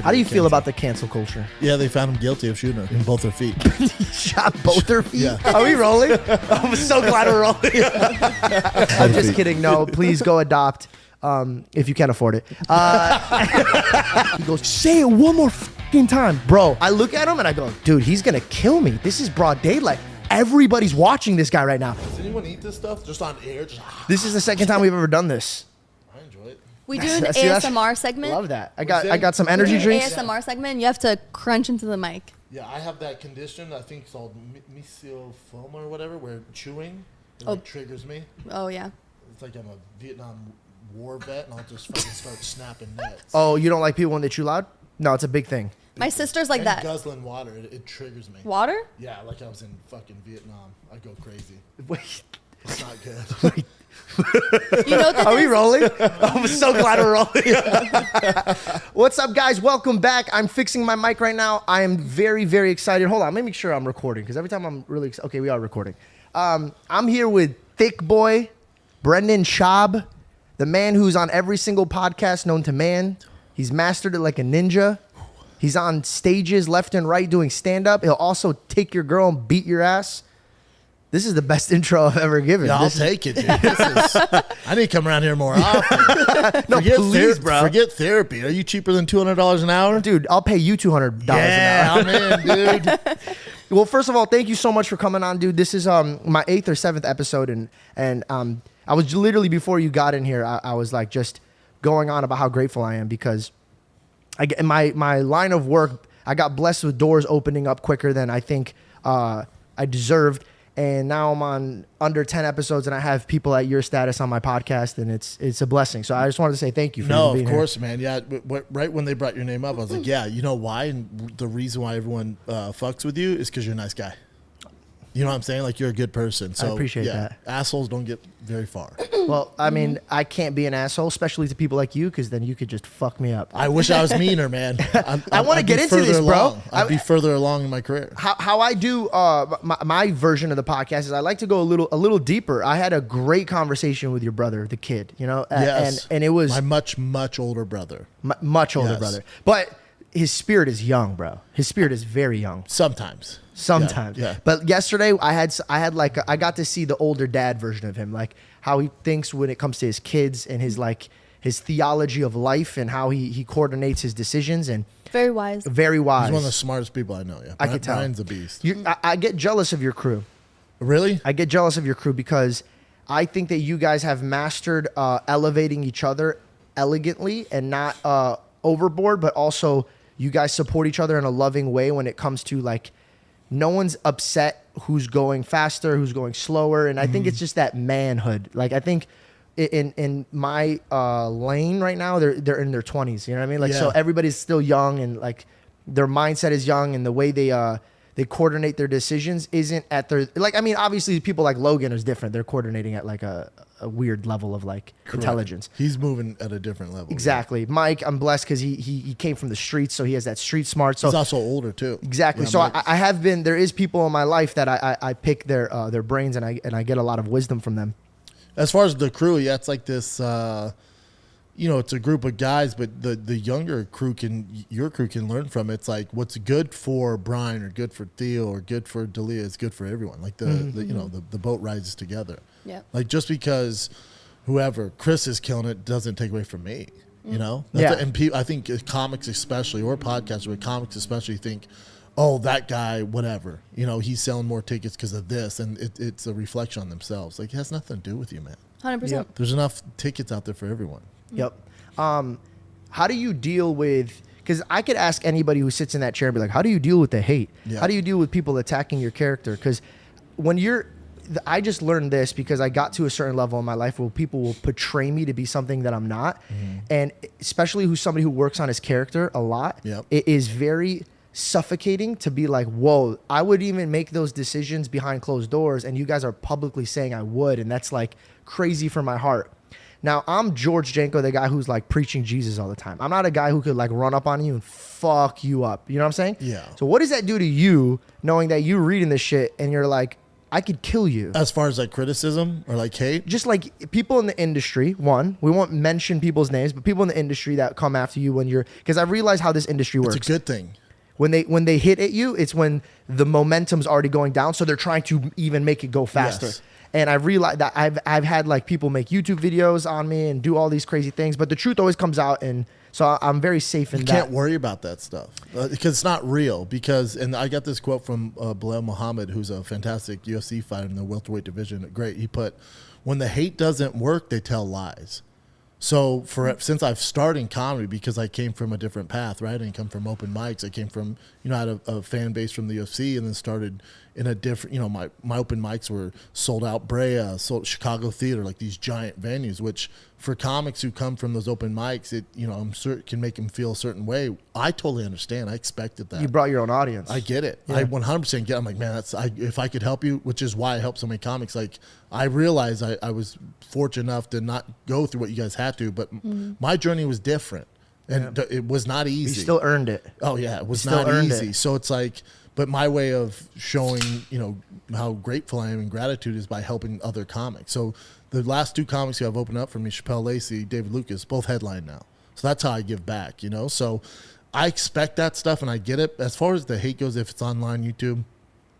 How do you feel about the cancel culture? Yeah, they found him guilty of shooting her in both her feet. He shot both her feet? Yeah. Are we rolling? I'm so glad we're rolling. I'm just kidding. No, please go adopt if you can't afford it. He goes, say it one more fucking time. Bro, I look at him and I go, dude, he's going to kill me. This is broad daylight. Everybody's watching this guy right now. Does anyone eat this stuff just on air? This is the second time we've ever done this. I enjoy it. We do an See, ASMR segment. Love that. I got some energy drinks. ASMR segment. You have to crunch into the mic. Yeah, I have that condition. I think it's called mesothelioma or whatever, where chewing triggers me. Oh yeah. It's like I'm a Vietnam War vet, and I'll just fucking start snapping necks. Oh, you don't like people when they chew loud? No, it's a big thing. My sister's like and that. Guzzling water, it triggers me. Water? Yeah, like I was in fucking Vietnam. I go crazy. Wait. It's not good. You know that Are we rolling? I'm so glad we're rolling. What's up, guys? Welcome back. I'm fixing my mic right now. I am very, very excited. Hold on. Let me make sure I'm recording, because every time I'm really excited. Okay, we are recording. I'm here with Thick Boy, Brendan Schaub, the man who's on every single podcast known to man. He's mastered it like a ninja. He's on stages left and right doing stand-up. He'll also take your girl and beat your ass. This is the best intro I've ever given. Yeah, I'll take it, dude. I need to come around here more often. No, please, bro. Forget therapy. Are you cheaper than $200 an hour? Dude, I'll pay you $200 an hour. Yeah, I'm in, dude. Well, first of all, thank you so much for coming on, dude. This is my 8th or 7th episode, and I was literally, before you got in here, I was like just going on about how grateful I am, because in my line of work, I got blessed with doors opening up quicker than I think I deserved. And now I'm on under 10 episodes, and I have people at your status on my podcast, and it's a blessing. So I just wanted to say thank you for being here. No, of course, man. Yeah, right when they brought your name up, I was like, yeah, you know why? And the reason why everyone fucks with you is because you're a nice guy. You know what I'm saying? Like, you're a good person. So, I appreciate that. Assholes don't get very far. Well, I mean, I can't be an asshole, especially to people like you, because then you could just fuck me up. I wish I was meaner, man. I want to get into this, bro. I'd be further along in my career. How I do my version of the podcast is I like to go a little deeper. I had a great conversation with your brother, the kid, you know? Yes. And it was... My much older brother. Much older brother. But his spirit is young, bro. His spirit is very young. Sometimes. Yeah. But yesterday I got to see the older dad version of him, like how he thinks when it comes to his kids and his theology of life and how he coordinates his decisions, and very wise. Very wise. He's one of the smartest people I know. Yeah, I can tell. Brian's a beast. I get jealous of your crew. Really? I get jealous of your crew because I think that you guys have mastered elevating each other elegantly and not overboard, but also you guys support each other in a loving way when it comes to like. No one's upset who's going faster, who's going slower. And I think it's just that manhood. Like, I think in my lane right now, they're in their 20s. You know what I mean? Like, so everybody's still young, and like their mindset is young, and the way they coordinate their decisions isn't at their, like, I mean, obviously people like Logan is different. They're coordinating at like a weird level of like intelligence. He's moving at a different level. Exactly. Right? Mike, I'm blessed because he came from the streets, so he has that street smart. So he's also older too. Exactly. Yeah, so I have been, there is people in my life that I pick their brains, and I get a lot of wisdom from them. As far as the crew, yeah, it's like this, it's a group of guys, but the younger your crew can learn from it. It's like what's good for Brian or good for Theo or good for Dalia is good for everyone. Like the boat rises together. Yeah. Like just because whoever Chris is killing it doesn't take away from me. You know. And I think comics especially, or podcasters, but comics especially think, oh, that guy, whatever. You know, he's selling more tickets because of this, and it's a reflection on themselves. Like it has nothing to do with you, man. 100%. Yep. There's enough tickets out there for everyone. Yep. How do you deal with, because I could ask anybody who sits in that chair and be like, how do you deal with the hate? Yeah. How do you deal with people attacking your character? Because I just learned this because I got to a certain level in my life where people will portray me to be something that I'm not. And especially somebody who works on his character a lot, it is very suffocating to be like, whoa, I would even make those decisions behind closed doors, and you guys are publicly saying I would, and that's like crazy for my heart. Now, I'm George Janko, the guy who's like preaching Jesus all the time. I'm not a guy who could like run up on you and fuck you up. You know what I'm saying? Yeah. So what does that do to you, knowing that you're reading this shit and you're like, I could kill you. As far as like criticism or like hate? Just like people in the industry, one, we won't mention people's names, but people in the industry that come after you when you're, because I realize how this industry works. It's a good thing. When they hit at you, it's when the momentum's already going down, so they're trying to even make it go faster. Yes. And I realized that I've had like people make YouTube videos on me and do all these crazy things, but the truth always comes out, and so I'm very safe in that. You can't worry about that stuff because it's not real. And I got this quote from Bilal Muhammad, who's a fantastic UFC fighter in the welterweight division. Great. He put, when the hate doesn't work, they tell lies. So since I've started in comedy, because I came from a different path, right? I didn't come from open mics. I came from, I had a fan base from the UFC, and then started in a different, my open mics were sold out Brea, sold Chicago Theater, like these giant venues, which for comics who come from those open mics, it, I'm sure can make them feel a certain way. I totally understand. I expected that. You brought your own audience. I get it. Yeah. I 100% get it. I'm like, man, if I could help you, which is why I help so many comics. Like, I realized I was fortunate enough to not go through what you guys had to, but my journey was different. And it was not easy. You still earned it. Oh, yeah. It was not easy. So it's like, but my way of showing, how grateful I am and gratitude is by helping other comics. So the last two comics who have opened up for me, Chappelle Lacey, David Lucas, both headline now. So that's how I give back, So I expect that stuff and I get it. As far as the hate goes, if it's online, YouTube,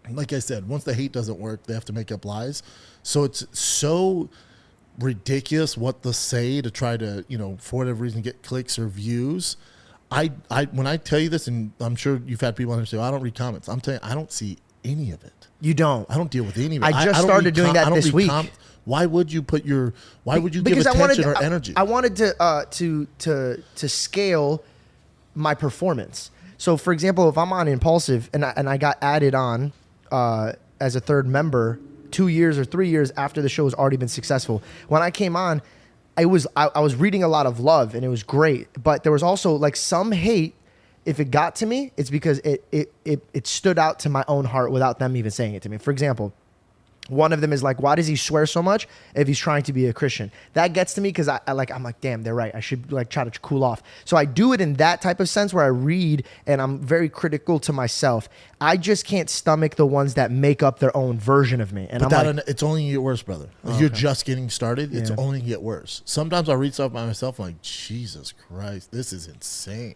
like I said, once the hate doesn't work, they have to make up lies. So it's so ridiculous what they say to try to, for whatever reason, get clicks or views. When I tell you this, and I'm sure you've had people on there say, I don't read comments. I'm telling you, I don't see any of it. You don't. I don't deal with any of it. I just started doing that this week. Why would you give because attention or energy? I wanted to scale my performance. So, for example, if I'm on Impulsive and I got added on as a third member 2 years or 3 years after the show has already been successful, when I came on, I was reading a lot of love and it was great, but there was also like some hate. If it got to me, it's because it stood out to my own heart without them even saying it to me. For example, one of them is like, why does he swear so much if he's trying to be a Christian? That gets to me because I'm like, damn, they're right. I should like try to cool off. So I do it in that type of sense where I read and I'm very critical to myself. I just can't stomach the ones that make up their own version of me. And but it's only gonna get worse, brother. You're just getting started. It's only gonna get worse. Sometimes I read stuff by myself. I'm like, Jesus Christ, this is insane.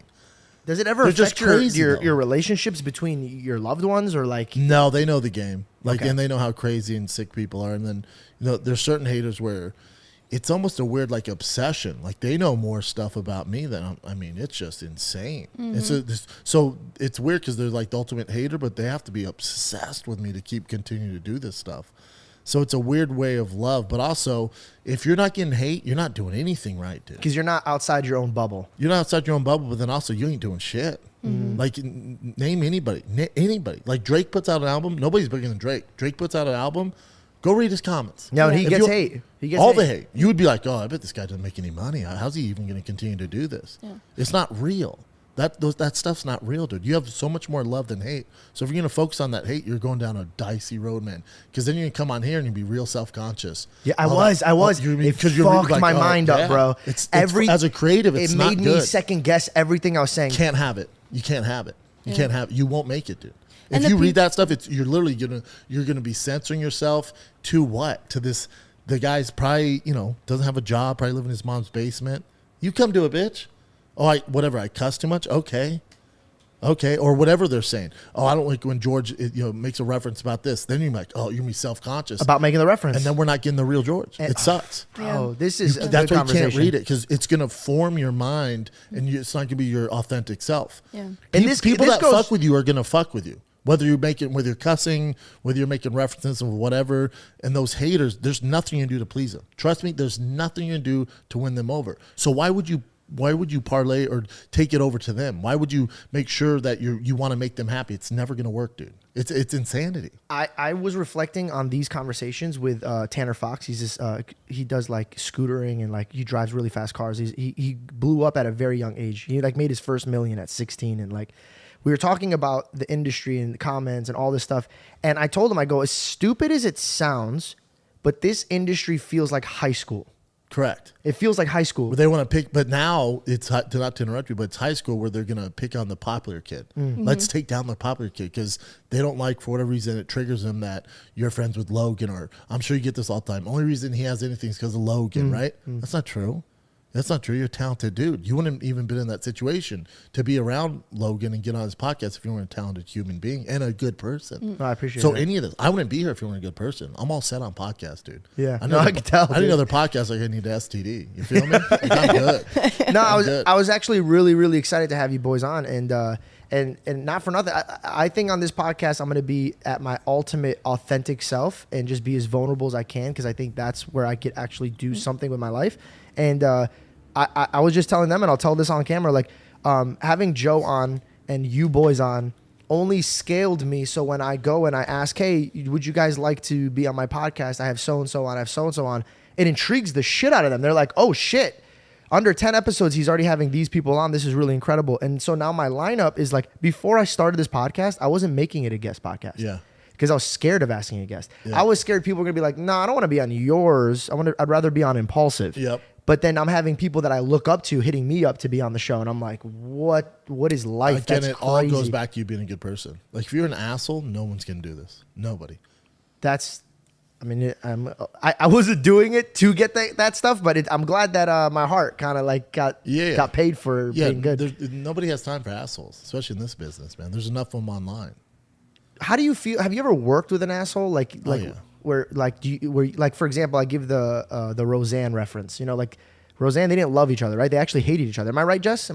Does it ever affect your relationships between your loved ones or like? No, they know the game. And they know how crazy and sick people are. And then, there's certain haters where it's almost a weird like obsession. Like they know more stuff about me than it's just insane. Mm-hmm. So it's weird because they're like the ultimate hater, but they have to be obsessed with me to keep continuing to do this stuff. So it's a weird way of love, but also if you're not getting hate, you're not doing anything right, dude. Because you're not outside your own bubble. You're not outside your own bubble, but then also you ain't doing shit. Mm-hmm. Like name anybody. Like Drake puts out an album. Nobody's bigger than Drake. Drake puts out an album. Go read his comments. No, and he gets hate. He gets all the hate. You would be like, oh, I bet this guy doesn't make any money. How's he even going to continue to do this? Yeah. It's not real. That stuff's not real, dude. You have so much more love than hate. So if you're going to focus on that hate, you're going down a dicey road, man. Because then you're going to come on here and you'll be real self-conscious. Yeah, I was. It fucked my mind up, bro. It's as a creative, it's not good. It made me second guess everything I was saying. Can't have it. You can't have it. You can't have it. You won't make it, dude. If you read that stuff, you're literally gonna be censoring yourself to what? To this, the guy's probably, doesn't have a job, probably living in his mom's basement. You come to a bitch. Oh, I cuss too much? Okay, or whatever they're saying. Oh, I don't like when George makes a reference about this. Then you're like, oh, you're gonna be self-conscious about making the reference, and then we're not getting the real George. It sucks. Oh, this is that's why you can't read it because it's gonna form your mind, and it's not gonna be your authentic self. Yeah, and people that fuck with you are gonna fuck with you. Whether you're cussing, whether you're making references or whatever, and those haters, there's nothing you can do to please them. Trust me, there's nothing you can do to win them over. So why would you parlay or take it over to them? Why would you make sure that you want to make them happy? It's never going to work, dude. It's insanity. I was reflecting on these conversations with Tanner Fox. He's this, he does like scootering and like he drives really fast cars. He blew up at a very young age. He like made his first million at 16 and like we were talking about the industry and the comments and all this stuff. And I told him, I go, as stupid as it sounds, but this industry feels like high school Correct. It feels like high school. But they want to pick, but now it's not to interrupt you, but it's high school where they're going to pick on the popular kid. Let's take down the popular kid because they don't like, for whatever reason, it triggers them that you're friends with Logan, or I'm sure you get this all the time. Only reason he has anything is because of Logan, right? That's not true. That's not true. You're a talented dude. You wouldn't have even been in that situation to be around Logan and get on his podcast if you weren't a talented human being and a good person. No, I appreciate So that. any of this, I wouldn't be here if you weren't a good person. I'm all set on podcasts, dude. Yeah. I No, know. I can tell, I need dude. other podcasts like I need STD. You feel me? Like, I'm good. No, good. I was actually really, really excited to have you boys on, and not for nothing. I think on this podcast I'm going to be at my ultimate authentic self and just be as vulnerable as I can, because I think that's where I could actually do something with my life. And I was just telling them, and I'll tell this on camera, like having Joe on and you boys on only scaled me. So when I go and I ask, hey, would you guys like to be on my podcast? I have so-and-so on, I have so-and-so on. It intrigues the shit out of them. They're like, oh shit, under 10 episodes, he's already having these people on. This is really incredible. And so now my lineup is like, before I started this podcast, I wasn't making it a guest podcast. Yeah. Because I was scared of asking a guest. Yeah. I was scared people were going to be like, no, I don't want to be on yours. I'd rather be on Impulsive. Yep. But then I'm having people that I look up to hitting me up to be on the show. And I'm like, what is life? Again, That's it all goes crazy. back to you being a good person. Like if you're an asshole, no one's going to do this. Nobody. I wasn't doing it to get that stuff, but I'm glad that my heart kind of like got paid for being good. Nobody has time for assholes, especially in this business, man. There's enough of them online. How do you feel? Have you ever worked with an asshole? Like yeah. where like for example, I give the Roseanne reference. You know, like Roseanne, they didn't love each other, right? They actually hated each other. Am I right, Jess?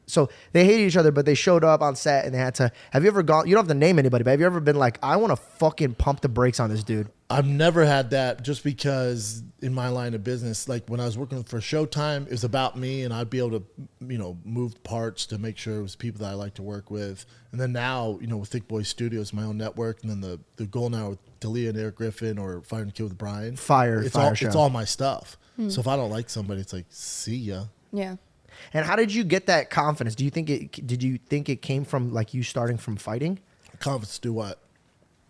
So they hated each other, but they showed up on set and they had to. Have you ever gone? You don't have to name anybody, but have you ever been like, I want to fucking pump the brakes on this dude? I've never had that, just because in my line of business, like when I was working for Showtime, it was about me, and I'd be able to, move parts to make sure it was people that I like to work with. And then now, with Thick Boy Studios, my own network, and then the goal now with Dalia and Eric Griffin or Fire and Kill with Brian. It's all my stuff. So if I don't like somebody, it's like, see ya. Yeah. And how did you get that confidence? Did you think it came from like you starting from fighting? Confidence to do what?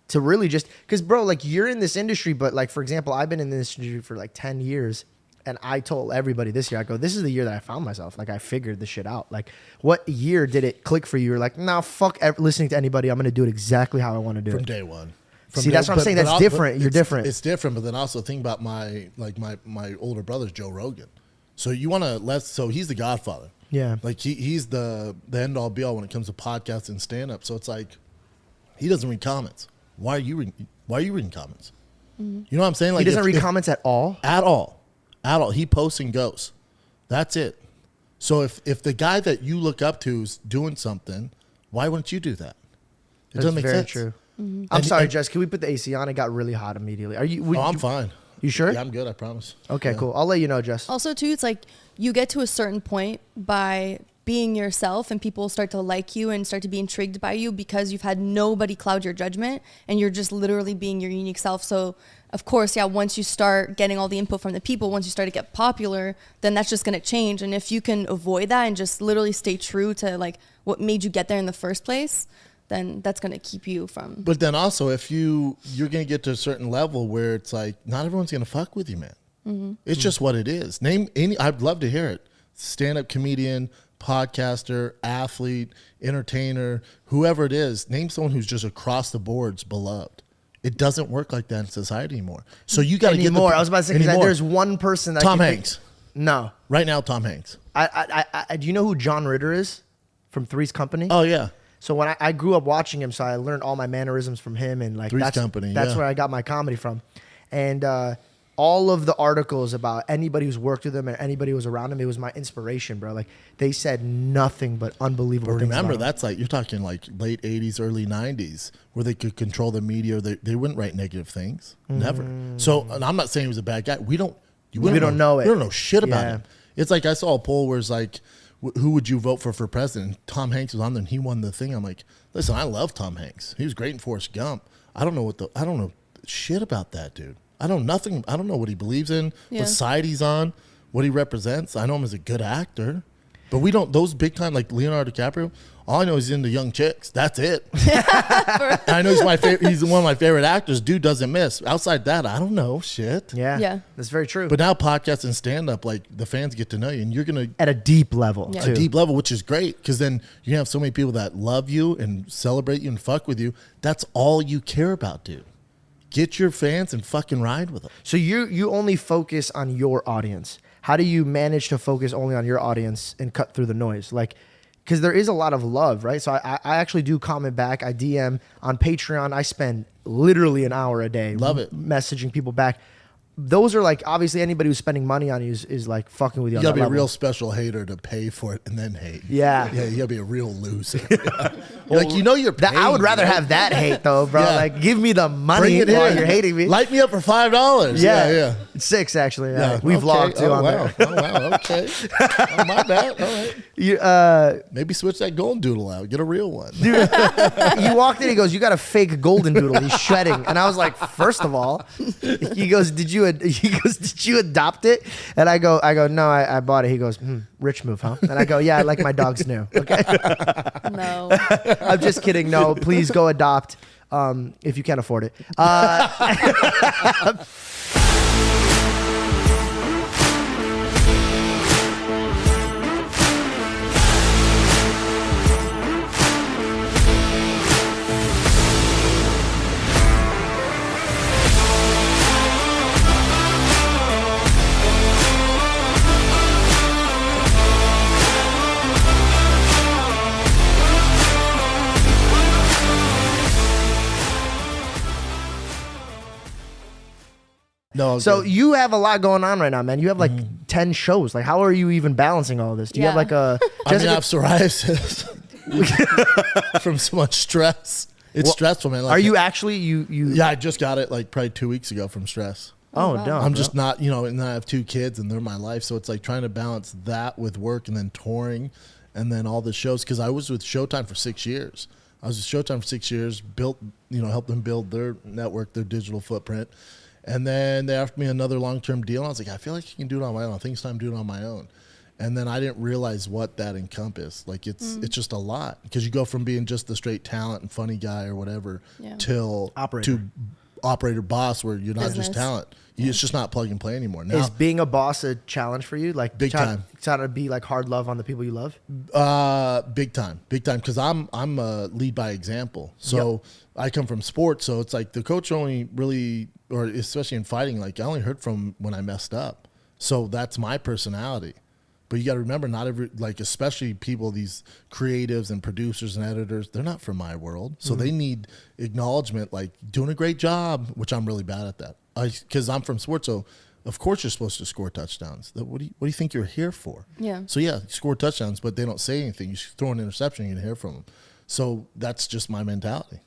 To really just, because bro, like you're in this industry, but like, for example, I've been in this industry for like 10 years, and I told everybody this year, I go, this is the year that I found myself. Like I figured the shit out. Like what year did it click for you? You're like, nah, fuck listening to anybody. I'm going to do it exactly how I want to do From it. day one. See, that's what I'm saying. That's different. You're different. It's different, but then also think about my older brother's Joe Rogan. So you want to so he's the Godfather. Yeah. Like he's the end all be all when it comes to podcasts and stand up. So it's like he doesn't read comments. Why are you reading comments? Mm-hmm. You know what I'm saying? Like he doesn't read comments at all? At all. He posts and goes. That's it. So if the guy that you look up to is doing something, why wouldn't you do that? It doesn't make very sense. True. Mm-hmm. I'm sorry, Jess. Can we put the AC on? It got really hot immediately. I'm fine. You sure? Yeah, I'm good. I promise. Okay, yeah. cool. I'll let you know, Jess. Also, too, it's like you get to a certain point by being yourself, and people start to like you and start to be intrigued by you because you've had nobody cloud your judgment, and you're just literally being your unique self. So, of course, yeah, once you start getting all the input from the people, once you start to get popular, then that's just going to change. And if you can avoid that and just literally stay true to like what made you get there in the first place, then that's going to keep you from. But then also, if you're going to get to a certain level where it's like, not everyone's going to fuck with you, man. Mm-hmm. It's just what it is. Name any, I'd love to hear it. Stand-up comedian, podcaster, athlete, entertainer, whoever it is, name someone who's just across the boards beloved. It doesn't work like that in society anymore. So you got to get more. I was about to say, because there's one person that Tom Hanks. No. Right now, Tom Hanks. I do you know who John Ritter is from Three's Company? Oh, yeah. So when I grew up watching him, so I learned all my mannerisms from him, and like Three's Company, that's where I got my comedy from. And all of the articles about anybody who's worked with him and anybody who was around him, it was my inspiration, bro. Like they said nothing but unbelievable things. Remember, about him. that's like, you're talking like late 80s, early 90s, where they could control the media. They wouldn't write negative things. Never. So, and I'm not saying he was a bad guy. We don't know it. We don't know shit about him. It's like I saw a poll where it's like, who would you vote for president? Tom Hanks was on there and he won the thing. I'm like, listen, I love Tom Hanks. He was great in Forrest Gump. I don't know shit about that dude. I don't know what he believes in, what side he's on, what he represents. I know him as a good actor, but we don't, those big time, like Leonardo DiCaprio, All I know is he's into young chicks. That's it. I know he's my favorite. He's one of my favorite actors. Dude doesn't miss. Outside that, I don't know shit. Yeah. That's very true. But now podcasts and stand up, like the fans get to know you, and you're gonna at a deep level, Yeah. too. a deep level, which is great because then you have so many people that love you and celebrate you and fuck with you. That's all you care about, dude. Get your fans and fucking ride with them. So you only focus on your audience. How do you manage to focus only on your audience and cut through the noise? Like, because there is a lot of love, right? So I actually do comment back. I DM on Patreon. I spend literally an hour a day. Love it. Messaging people back. Those are like, obviously anybody who's spending money on you is like fucking with you. You gotta be level. a real special hater to pay for it and then hate. Yeah. Yeah, you gotta be a real loser. You're like, you're paying. I would rather right? have that hate though, bro. Yeah. Like, give me the Bring money it while in. you're hating me. Light me up for $5. Yeah. It's 6 actually. Yeah. We vlogged too on wow. there. Oh, wow. Okay. Oh, my bad. All right. You, Maybe switch that golden doodle out. Get a real one. you walked in, he goes, "You got a fake golden doodle." He's shredding. And I was like, first of all, he goes, did you adopt it? And I go, no, I bought it. He goes, rich move, huh? And I go, yeah, I like my dogs new. Okay. No. I'm just kidding. No, please go adopt if you can't afford it. No. So okay. you have a lot going on right now, man. You have like 10 shows. Like, how are you even balancing all this? Do you have Yeah. like a I mean, I have psoriasis from so much stress. It's stressful, man. Like, are you actually you? Yeah, I just got it like probably 2 weeks ago from stress. Oh, wow. no. I'm just not, and I have 2 kids and they're my life. So it's like trying to balance that with work and then touring and then all the shows. Cause I was with Showtime for 6 years. I was with Showtime for 6 years, helped them build their network, their digital footprint. And then they offered me another long-term deal. And I was like, I feel like I can do it on my own. I think it's time to do it on my own. And then I didn't realize what that encompassed. Like it's just a lot because you go from being just the straight talent and funny guy or whatever till Operator. to operator boss where you're not Business. just talent. It's just not plug and play anymore. Now, Is being a boss a challenge for you? Like Big time. Trying to be like hard love on the people you love? big time. Because I'm a lead by example. So I come from sports. So it's like the coach only really, or especially in fighting, like I only heard from when I messed up. So that's my personality. But you got to remember, not every, like especially people, these creatives and producers and editors, they're not from my world. So they need acknowledgement, like doing a great job, which I'm really bad at that. Because I'm from sports, so of course you're supposed to score touchdowns. What do you think you're here for? Yeah. So yeah, you score touchdowns, but they don't say anything. You throw an interception, you can hear from them. So that's just my mentality.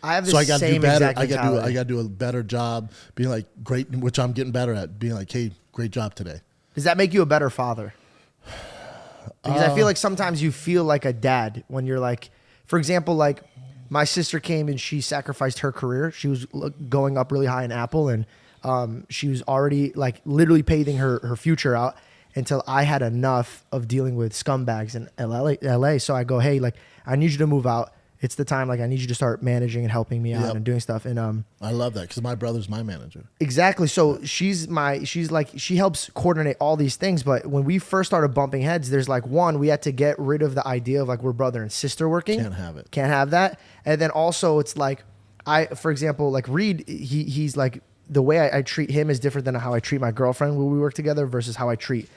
I have the So I got to do same better. exact mentality. I got to do a better job being like great, which I'm getting better at. Being like, hey, great job today. Does that make you a better father? Because I feel like sometimes you feel like a dad when you're like, for example, like my sister came and she sacrificed her career. She was going up really high in Apple and she was already like literally paving her future out until I had enough of dealing with scumbags in LA. So I go, hey, like I need you to move out. It's the time, like I need you to start managing and helping me out and doing stuff. And I love that because my brother's my manager. exactly. So she helps coordinate all these things. But when we first started bumping heads, there's like we had to get rid of the idea of like we're brother and sister working. Can't have it. Can't have that. And then also it's like for example, like Reed, he's like the way I treat him is different than how I treat my girlfriend when we work together versus how I treat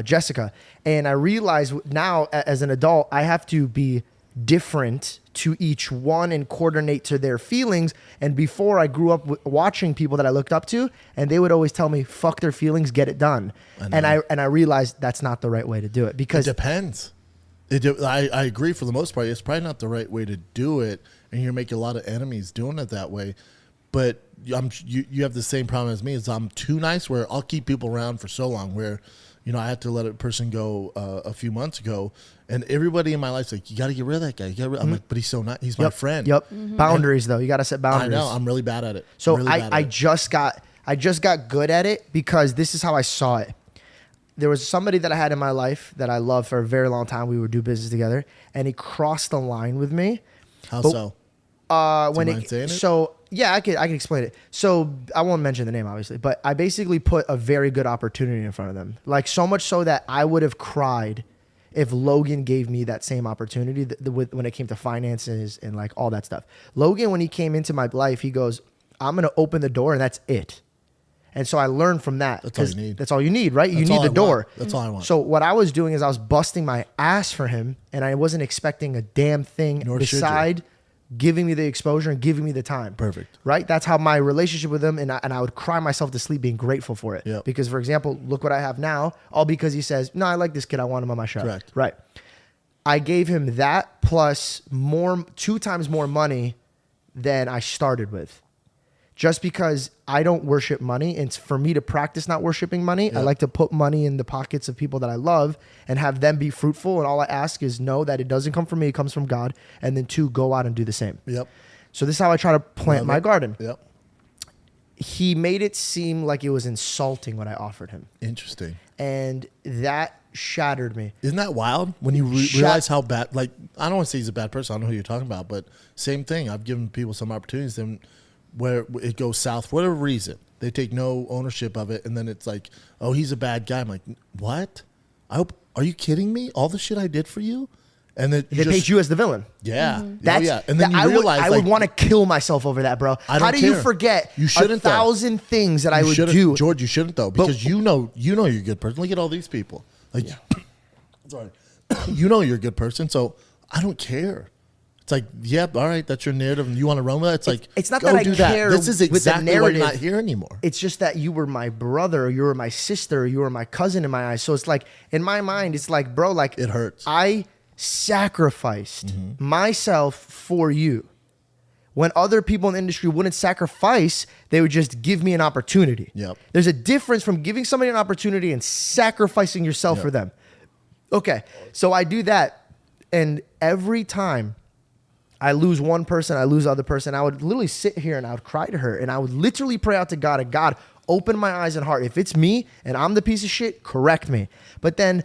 Jessica. And I realize now as an adult, I have to be different to each one and coordinate to their feelings. And before I grew up watching people that I looked up to, and they would always tell me, fuck their feelings, get it done. And I realized that's not the right way to do it because It depends. I agree for the most part. It's probably not the right way to do it, and you're making a lot of enemies doing it that way. But you have the same problem as me. Is I'm too nice where I'll keep people around for so long where, I had to let a person go a few months ago, and everybody in my life's like, you got to get rid of that guy. I'm like, but he's so nice. He's my friend. Yep. Boundaries though. You got to set boundaries. I know. I'm really bad at it. So really bad at I it. just got good at it because this is how I saw it. there was somebody that I had in my life that I loved for a very long time. We would do business together, and he crossed the line with me. How But, so? When Do you mind saying it? so yeah, I can explain it. So I won't mention the name obviously, but I basically put a very good opportunity in front of them. Like so much so that I would have cried if Logan gave me that same opportunity when it came to finances and like all that stuff. Logan, when he came into my life, he goes, "I'm gonna open the door and that's it." And so I learned from that. That's all you need. That's all you need, right? You That's need all the I door. want. That's all I want. So what I was doing is I was busting my ass for him, and I wasn't expecting a damn thing Nor should you. beside giving me the exposure and giving me the time. Perfect. Right? That's how my relationship with him, and I would cry myself to sleep being grateful for it. Yep. Because, for example, look what I have now, all because he says, "No, I like this kid. I want him on my show." Correct. Right. I gave him that plus 2 times more money than I started with. Just because I don't worship money, and for me to practice not worshiping money, I Yep. like to put money in the pockets of people that I love and have them be fruitful. And all I ask is know that it doesn't come from me, it comes from God. And then 2, go out and do the same. Yep. So this is how I try to plant Love my it. garden. Yep. He made it seem like it was insulting what I offered him. Interesting. And that shattered me. Isn't that wild when you realize how bad? Like, I don't want to say he's a bad person. I don't know who you're talking about, but same thing. I've given people some opportunities, then where it goes south for whatever reason, they take no ownership of it, and then it's like, oh, he's a bad guy. I'm like, what? Are you kidding me? All the shit I did for you, and then They paint you as the villain. Yeah, That's, yeah. And then you I realize would want to kill myself over that, bro. I don't How do you care. forget You shouldn't, though. 1,000 things that I would shouldn't- do? George, you shouldn't though, because you know you're a good person. Look at all these people. Like, sorry, you know you're a good person, so I don't care. It's like, yep, all right, that's your narrative, and you want to run with it. It's like, it's not go that I do care This is with the exactly why you're narrative. not here anymore. It's just that you were my brother, or you were my sister, or you were my cousin in my eyes. So it's like, in my mind, it's like, bro, like It hurts. I sacrificed myself for you. When other people in the industry wouldn't sacrifice, they would just give me an opportunity. Yep. There's a difference from giving somebody an opportunity and sacrificing yourself Yep. for them. Okay, so I do that, and every time I lose one person, I lose the other person, I would literally sit here and I would cry to her, and I would literally pray out to God, and God, open my eyes and heart. If it's me and I'm the piece of shit, correct me. But then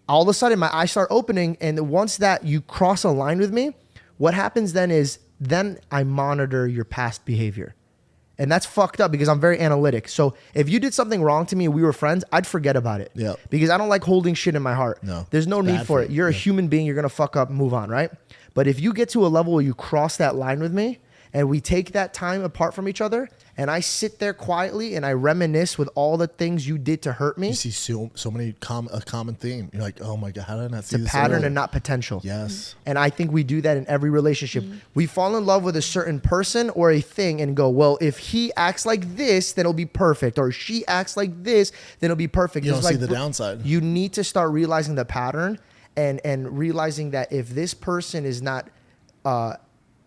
all of a sudden my eyes start opening, and once that you cross a line with me, what happens then is then I monitor your past behavior. And that's fucked up because I'm very analytic. So if you did something wrong to me and we were friends, I'd forget about it. Yep. Because I don't like holding shit in my heart. No. There's no It's need bad for for it. you. You're a Yeah. human being. You're going to fuck up and move on, right? But if you get to a level where you cross that line with me and we take that time apart from each other and I sit there quietly and I reminisce with all the things you did to hurt me, You see so many a common theme. You're like, oh my god, how did I not see it's a this pattern earlier? and not potential. Yes. And I think we do that in every relationship. We fall in love with a certain person or a thing and go, well, if he acts like this, then it'll be perfect. Or she acts like this, then it'll be perfect. You don't It's see like, the downside. You need to start realizing the pattern and realizing that if this person is not,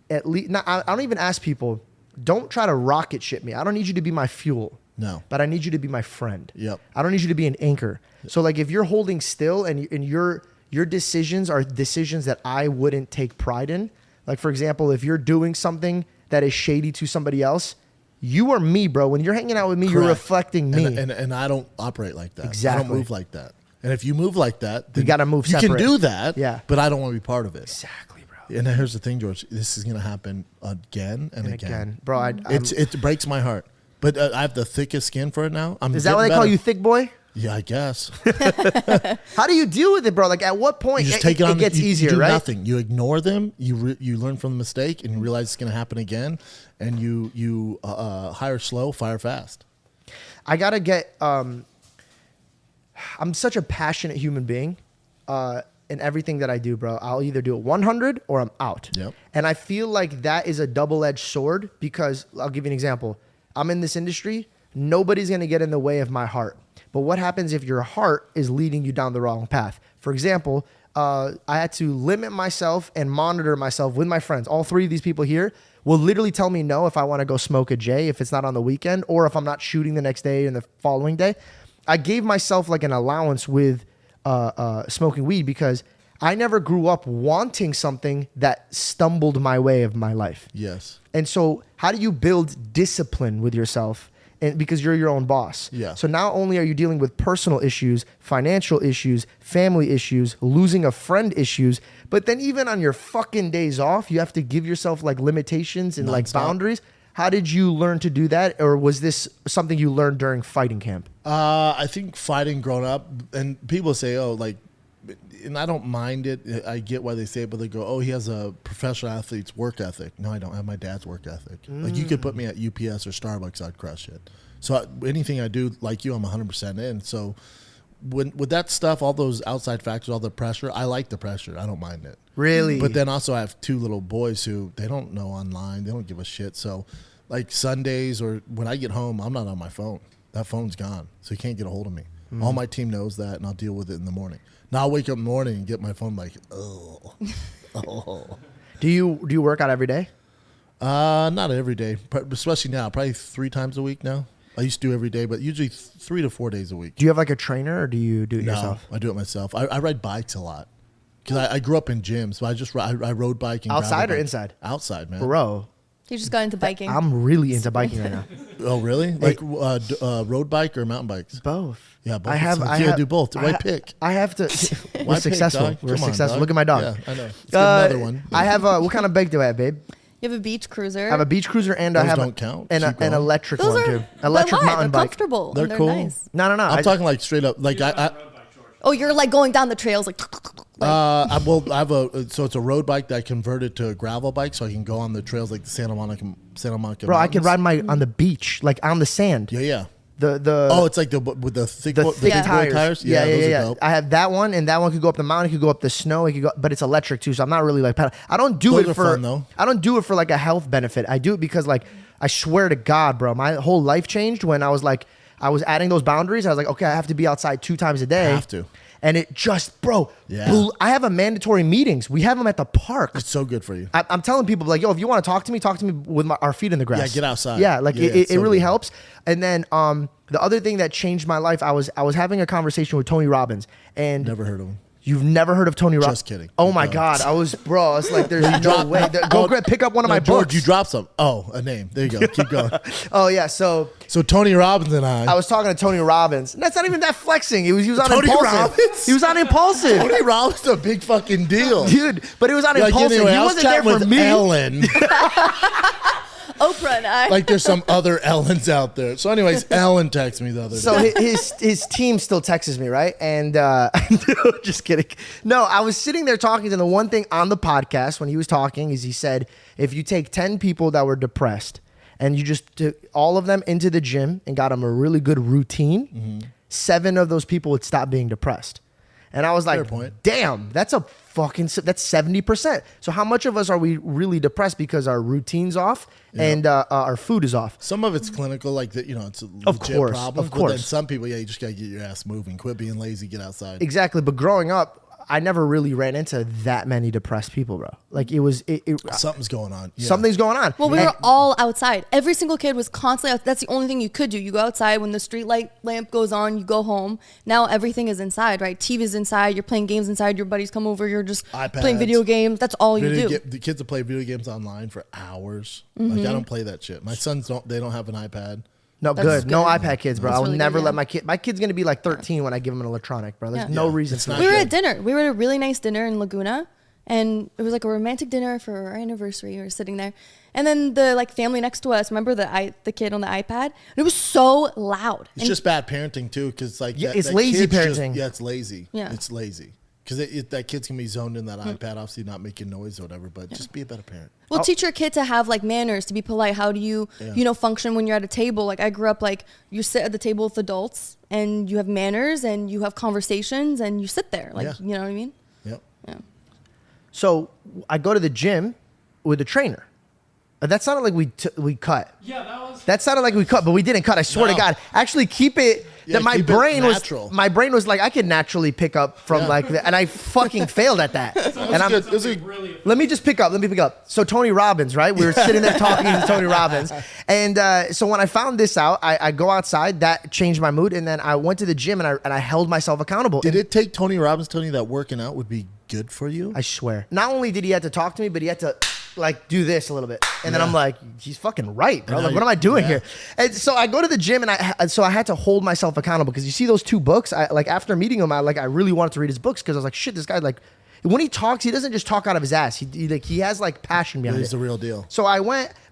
at least, I don't even ask people, don't try to rocket ship me. I don't need you to be my fuel. No. But I need you to be my friend. Yep. I don't need you to be an anchor. So like if you're holding still and your decisions are decisions that I wouldn't take pride in, like for example, if you're doing something that is shady to somebody else, you are me, bro. When you're hanging out with me, you're Correct. reflecting me. And I don't operate like that. I Exactly. don't move like that. And if you move like that, then gotta move You separate. can do that. Yeah. But I don't want to be part of it. Exactly, bro. And here's the thing, George. This is going to happen again and again. Bro, It breaks my heart. But I have the thickest skin for it now. is that why they call you thick boy? Yeah, I guess. How do you deal with it, bro? Like at what point You just take it on. it gets you easier, do right? nothing. You ignore them. You learn from the mistake, and you realize it's going to happen again. And you hire slow, fire fast. I gotta get. I'm such a passionate human being, in everything that I do, bro. I'll either do it 100 or I'm out. Yep. And I feel like that is a double-edged sword because I'll give you an example. I'm in this industry. Nobody's gonna get in the way of my heart. But what happens if your heart is leading you down the wrong path? For example, I had to limit myself and monitor myself with my friends. All 3 of these people here will literally tell me no if I want to go smoke a J if it's not on the weekend or if I'm not shooting the next day and the following day. I gave myself like an allowance with smoking weed because I never grew up wanting something that stumbled my way of my life. Yes. And so how do you build discipline with yourself and because you're your own boss. Yeah. So not only are you dealing with personal issues, financial issues, family issues, losing a friend issues, but then even on your fucking days off, you have to give yourself like limitations and like boundaries. How did you learn to do that? Or was this something you learned during fighting camp? I think fighting growing up, and people say, oh, like, and I don't mind it. I get why they say it, but they go, oh, he has a professional athlete's work ethic. No, I don't have my dad's work ethic. Like, you could put me at UPS or Starbucks, I'd crush it. So anything I do, like you, I'm 100% in. So with that stuff, all those outside factors, all the pressure, I like the pressure. I don't mind it. Really? But then also I have 2 little boys who, they don't know online. They don't give a shit. So like Sundays or when I get home, I'm not on my phone. That phone's gone. So you can't get a hold of me. All my team knows that, and I'll deal with it in the morning. Now I'll wake up in the morning and get my phone like, oh. Do you work out every day? Not every day, especially now. Probably 3 times a week now. I used to do every day, but usually 3 to 4 days a week. Do you have like a trainer, or do you do it yourself? I do it myself. I ride bikes a lot because I grew up in gyms. So I rode biking. Outside or inside? Outside, man. Bro, He just got into biking. I'm really into biking right now. Oh, really? Like road bike or mountain bikes? Both. Yeah, both. I have. You I gotta have, do both. Why I pick? I have to. Why We're pick, successful. dog? We're Come on, successful. dog. Look at my dog. Yeah, I know. Let's get another one. I have what kind of bike do I have, babe? You have a beach cruiser. I have a beach cruiser and I Those have don't count. and Keep an going. electric Those one are too. Electric but why? mountain They're bike. comfortable. They're and cool. Nice. No. I'm talking like straight up. Like Oh, you're like going down the trails like. I have so it's a road bike that I converted to a gravel bike, so I can go on the trails like the Santa Monica. Bro, I can mountains. ride on the beach, like on the sand. Yeah. The Oh, it's like with the thick the thick big boy tires. Yeah. those are dope. I have that one, and that one could go up the mountain, it could go up the snow, it could go, but it's electric too. So I'm not really like pedal. I don't do Those it are for. fun, though. I don't do it for like a health benefit. I do it because like I swear to God, bro, my whole life changed when I was adding those boundaries. I was like, okay, I have to be outside 2 times a day. I have to. And it just, bro, Yeah. I have a mandatory meetings. We have them at the park. It's so good for you. I'm telling people like, yo, if you want to talk to me with our feet in the grass. Yeah, get outside. Yeah, like Yeah, it it's so really good. helps. And then the other thing that changed my life, I was having a conversation with Tony Robbins, and Never heard of him. you've never heard of Tony Robbins? Just kidding. Oh Keep my going. God, I was like, there's no way. Go pick up one of my George, books. you dropped some. Oh, a name. There you go. Keep going. Oh yeah, so Tony Robbins and I was talking to Tony Robbins. And that's not even that flexing. He was on Tony impulsive. Robbins? He was on impulsive. Tony Robbins is a big fucking deal. Dude, but it was on Like, impulsive. anyway, He I was wasn't there chatting for with me. Ellen. Oprah and I. Like there's some other Ellens out there. So anyways, Ellen texted me the other day. So his team still texts me, right? And just kidding. No, I was sitting there talking to the one thing on the podcast when he was talking is he said, if you take 10 people that were depressed and you just took all of them into the gym and got them a really good routine, 7 of those people would stop being depressed. And I was Fair like, point. damn, that's 70%. So how much of us are we really depressed because our routine's off and our food is off? Some of it's clinical, like that. It's a Of legit course, problem. of But then course. some people, you just gotta get your ass moving. Quit being lazy. Get outside. Exactly. But growing up, I never really ran into that many depressed people, bro. Like Something's going on. Yeah. something's going on. Well, we And- were all outside. Every single kid was constantly out. That's the only thing you could do. You go outside when the street light lamp goes on, you go home. Now everything is inside, right? TV's inside, you're playing games inside, your buddies come over, you're just playing iPads. video games. That's all you do. The kids that play video games online for hours. Like I don't play that shit. My sons don't. They don't have an iPad. No, That's good. No good. iPad kids, bro. That's I will really never good, let yeah. my kid's going to be like 13 when I give him an electronic, bro. There's Yeah. no Yeah, reason it's to. not We were good. at dinner. We were at a really nice dinner in Laguna, and it was like a romantic dinner for our anniversary. We were sitting there, and then the family next to us. Remember the kid on the iPad? It was so loud. It's And just bad parenting too, because Yeah, it's lazy kid's parenting. It's lazy. Yeah. It's lazy because that kid's gonna be zoned in that iPad, obviously not making noise or whatever. But just be a better parent. Well, teach your kid to have manners, to be polite. How do you, function when you're at a table? Like I grew up, you sit at the table with adults and you have manners and you have conversations and you sit there. Yeah. You know what I mean? Yep. Yeah. So I go to the gym with a trainer. That sounded like we cut. Yeah, That sounded like we cut, but we didn't cut. I swear to No. God. Actually, keep it. Yeah, That my keep it brain natural. was like, I could naturally pick up from Yeah. and I fucking failed at that. And I'm, good. This is- really. Let me pick up. So Tony Robbins, right? We were sitting there talking to Tony Robbins. And so when I found this out, I go outside. That changed my mood. And then I went to the gym and I held myself accountable. Did it take Tony Robbins telling you that working out would be good for you? I swear. Not only did he have to talk to me, but he had to like do this a little bit. And then I'm like, he's fucking right, bro. Like, what am I doing here? And so I go to the gym and I had to hold myself accountable because you see those 2 books. Like after meeting him, I really wanted to read his books because I was like, shit, this guy like, when he talks, he doesn't just talk out of his ass. He has like passion behind it. He's the real deal. So I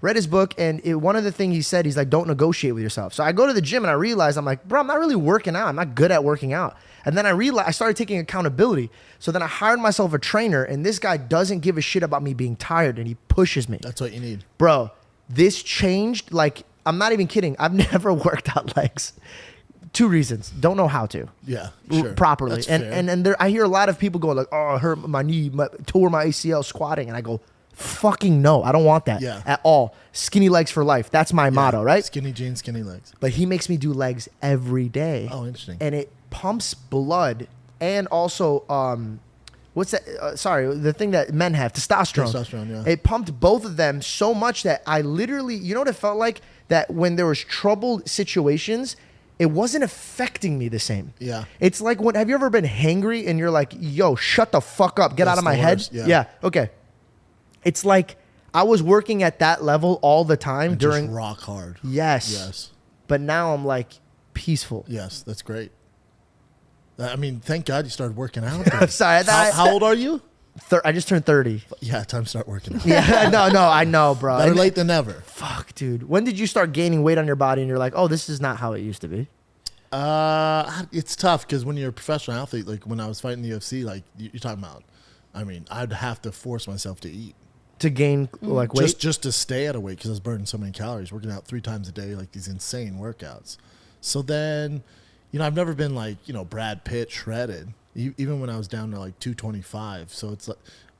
read his book, and one of the things he said, he's like, don't negotiate with yourself. So I go to the gym and I realize, I'm like, bro, I'm not really working out. I'm not good at working out. And then I started taking accountability. So then I hired myself a trainer, and this guy doesn't give a shit about me being tired, and he pushes me. That's what you need. Bro, this changed. Like, I'm not even kidding. I've never worked out legs. 2 reasons. Don't know how to. Yeah, sure. Properly. That's And fair. and there, I hear a lot of people go like, oh, I hurt my knee, tore my ACL squatting. And I go, fucking no. I don't want that at all. Skinny legs for life. That's my motto, right? Skinny jeans, skinny legs. But he makes me do legs every day. Oh, interesting. And it pumps blood and also, what's that? Sorry, the thing that men have, testosterone. Testosterone, yeah. It pumped both of them so much that I literally, you know what it felt like? That when there was troubled situations, it wasn't affecting me the same. Yeah. It's like have you ever been hangry and you're like, yo, shut the fuck up, get out of my head? Worst, yeah. Okay. It's like I was working at that level all the time And during just rock hard. Yes. But now I'm like peaceful. Yes, that's great. I mean, thank God you started working out. I'm sorry. How old are you? I just turned 30. Yeah, time to start working out. Yeah, no, I know, bro. Better late than never. Fuck, dude. When did you start gaining weight on your body and you're like, oh, this is not how it used to be? It's tough because when you're a professional athlete, like when I was fighting the UFC, like you're talking about, I mean, I'd have to force myself to eat. To gain like weight? Just to stay at a weight because I was burning so many calories, working out 3 times a day, like these insane workouts. So then, I've never been like, Brad Pitt shredded, even when I was down to like 225. So it's like,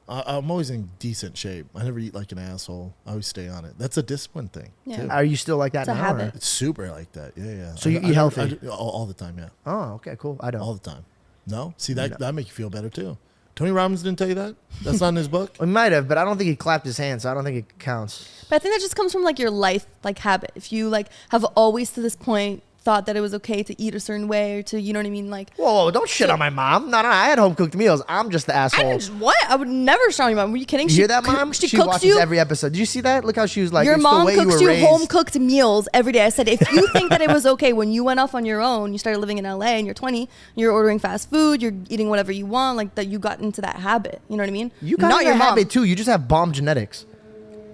I'm always in decent shape. I never eat like an asshole. I always stay on it. That's a discipline thing. Yeah. Too. Are you still like that It's a now? habit. It's super like that. Yeah. So you eat healthy? All the time, yeah. Oh, okay, cool. I don't. All the time. No? See, that make you feel better too. Tony Robbins didn't tell you that? That's not in his book? He might have, but I don't think he clapped his hands, so I don't think it counts. But I think that just comes from like your life, like habit. If you like have always to this point thought that it was okay to eat a certain way or to, you know what I mean? Like, whoa, don't shit on my mom. No, I had home cooked meals. I'm just the asshole. What? I would never show your mom. Were you kidding? You hear that, mom? She She cooks watches you. every episode. Did you see that? Look how she was like, Your it's mom the way cooks you you were raised. home cooked meals every day. I said, if you think that it was okay when you went off on your own, you started living in LA and you're 20, you're ordering fast food, you're eating whatever you want, like that you got into that habit. You know what I mean? You got Not in your your mom. habit too. You just have bomb genetics.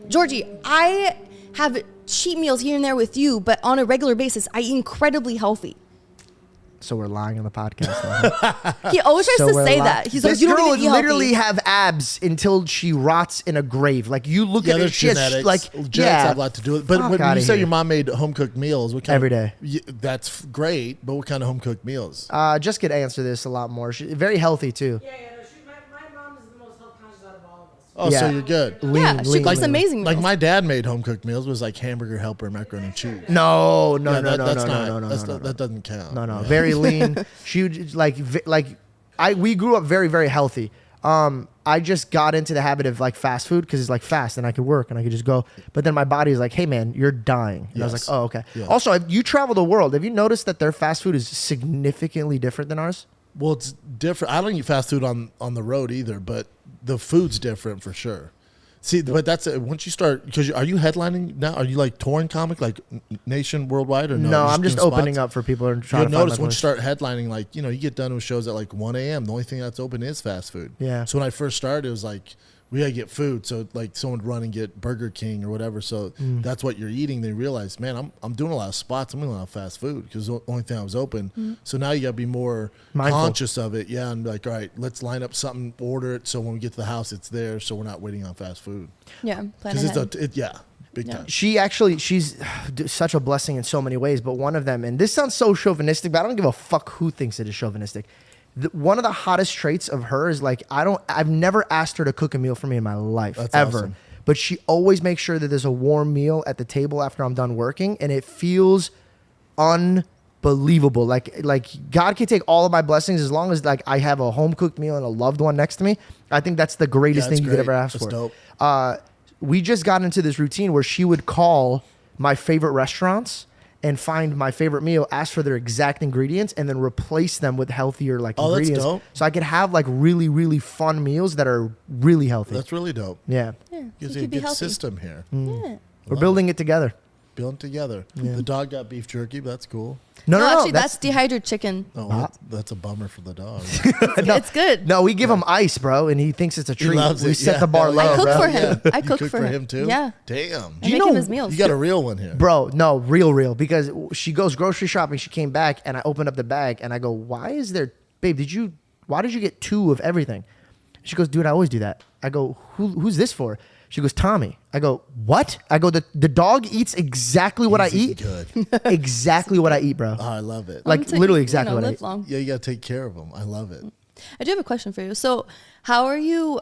Georgie, I have cheat meals here and there with you, but on a regular basis, I eat incredibly healthy. So we're lying on the podcast now. He always tries to we're say lying. that. He's This like, you girl don't would even eat literally healthy. have abs until she rots in a grave. Like you look Yeah, at her, there's she has, genetics. like Genetics yeah. have a lot to do with it. But Fuck when outta you say here. your mom made home cooked meals, what kind Every day. That's great, but what kind of home cooked meals? Just could answer this a lot more. Very healthy too. Yeah, no, my mom is the most health conscious out of all of us. Oh, Yeah. so you're good. Yeah, she cooks amazing Like meals. my dad made home cooked meals. It was like hamburger helper, macaroni and cheese. No, Yeah, no. That doesn't count. No. Very lean. She would we grew up very, very healthy. I just got into the habit of like fast food because it's like fast and I could work and I could just go. But then my body is like, hey man, you're dying. And I was Yes. like, oh, okay. Yeah. Also, you travel the world. Have you noticed that their fast food is significantly different than ours? Well, it's different. I don't eat fast food on the road either, but the food's different for sure. See, but that's once you start, because are you headlining now? Are you like touring comic, like nation worldwide, or no? No, You're I'm just doing opening spots? up for people and You'll trying to find notice my once you place. start headlining, like, you get done with shows at like 1 a.m. The only thing that's open is fast food. Yeah. So when I first started, it was like, we got to get food. So like someone would run and get Burger King or whatever. So that's what you're eating. They realize, man, I'm doing a lot of spots. I'm doing a lot of fast food because the only thing I was open. So now you got to be more Mindful. conscious of it. Yeah. And like, all right, let's line up something, order it. So when we get to the house, it's there. So we're not waiting on fast food. Yeah, plan Because ahead. big time. She's such a blessing in so many ways, but one of them, and this sounds so chauvinistic, but I don't give a fuck who thinks it is chauvinistic. One of the hottest traits of her is like, I've never asked her to cook a meal for me in my life, That's ever. awesome. But she always makes sure that there's a warm meal at the table after I'm done working, and it feels unbelievable. Like God can take all of my blessings as long as like I have a home cooked meal and a loved one next to me. I think that's the greatest Yeah, thing you could great. ever ask That's for. dope. We just got into this routine where she would call my favorite restaurants and find my favorite meal, ask for their exact ingredients, and then replace them with healthier like Oh, that's ingredients. dope. So I could have like really, really fun meals that are really healthy. That's really dope. Yeah. Yeah, Gives so you a you could be good healthy. system here. Yeah. We're building it together. Building together. Yeah. The dog got beef jerky, but that's cool. No, Actually, that's dehydrated chicken. Oh, that's a bummer for the dog. It's good. no, we give him ice, bro, and he thinks it's a treat. loves We it, set yeah. the bar Hell low, I cook bro. for him. I You cook cook for him too? Yeah. Damn. I you make know- him his meals. You got a real one here. Bro, no, real, because she goes grocery shopping. She came back, and I opened up the bag, and I go, "Why is there, babe? Why did you get 2 of everything?" She goes, "Dude, I always do that." I go, "Who's this for?" She goes, "Tommy." I go, "What?" I go, "The dog eats exactly what He's I eat. eating good. Exactly what I eat, bro. Oh, I love it. Like Until literally you exactly what I live eat." long. Yeah, you got to take care of them. I love it. I do have a question for you. So, how are you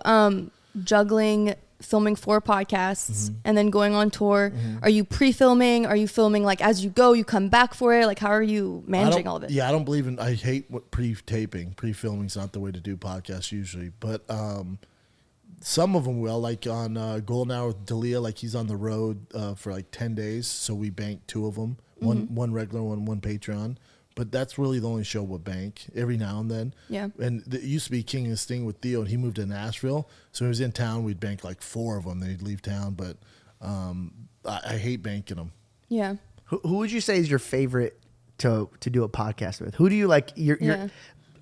juggling filming 4 podcasts and then going on tour? Are you pre-filming? Are you filming like as you go? You come back for it? Like, how are you managing all of it? Yeah, I don't believe in. I hate what pre-taping. Pre-filming is not the way to do podcasts usually, but some of them will. Like on Golden Hour with Dalia, like he's on the road for like 10 days, so we bank 2 of them. One regular one Patreon. But that's really the only show we'll bank every now and then. Yeah. And it used to be King and Sting with Theo, and he moved to Nashville. So when he was in town, we'd bank like 4 of them. Then he'd leave town. But I hate banking them. Yeah. Who would you say is your favorite to do a podcast with? Who do you like? You're Yeah.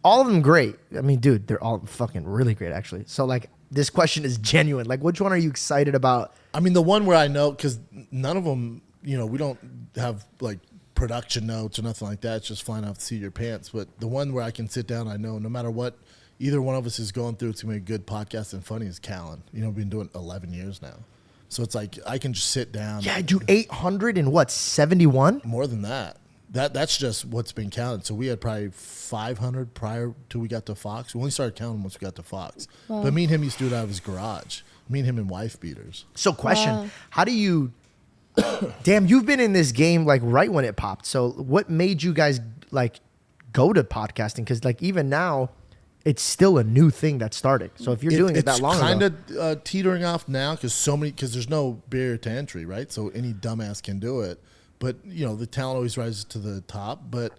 all of them great. I mean, dude, they're all fucking really great, actually. So like, this question is genuine. Like, which one are you excited about? I mean, the one where I know, because none of them, we don't have like production notes or nothing like that. It's just flying off the seat of your pants. But the one where I can sit down, I know no matter what either one of us is going through, it's going to be a good podcast and funny is Callan. We've been doing it 11 years now. So it's like I can just sit down. Yeah, dude, 800 and what, 71? More than that. That's just what's been counted. So we had probably 500 prior to we got to Fox. We only started counting once we got to Fox. Wow. But me and him used to do it out of his garage. Me and him in wife beaters. So question, Wow. how do you, damn, you've been in this game like right when it popped. So what made you guys like go to podcasting? Because like even now, it's still a new thing that's starting. So if you're doing it that long it's kind ago. of teetering off now because there's no barrier to entry, right? So any dumbass can do it. But, the talent always rises to the top. But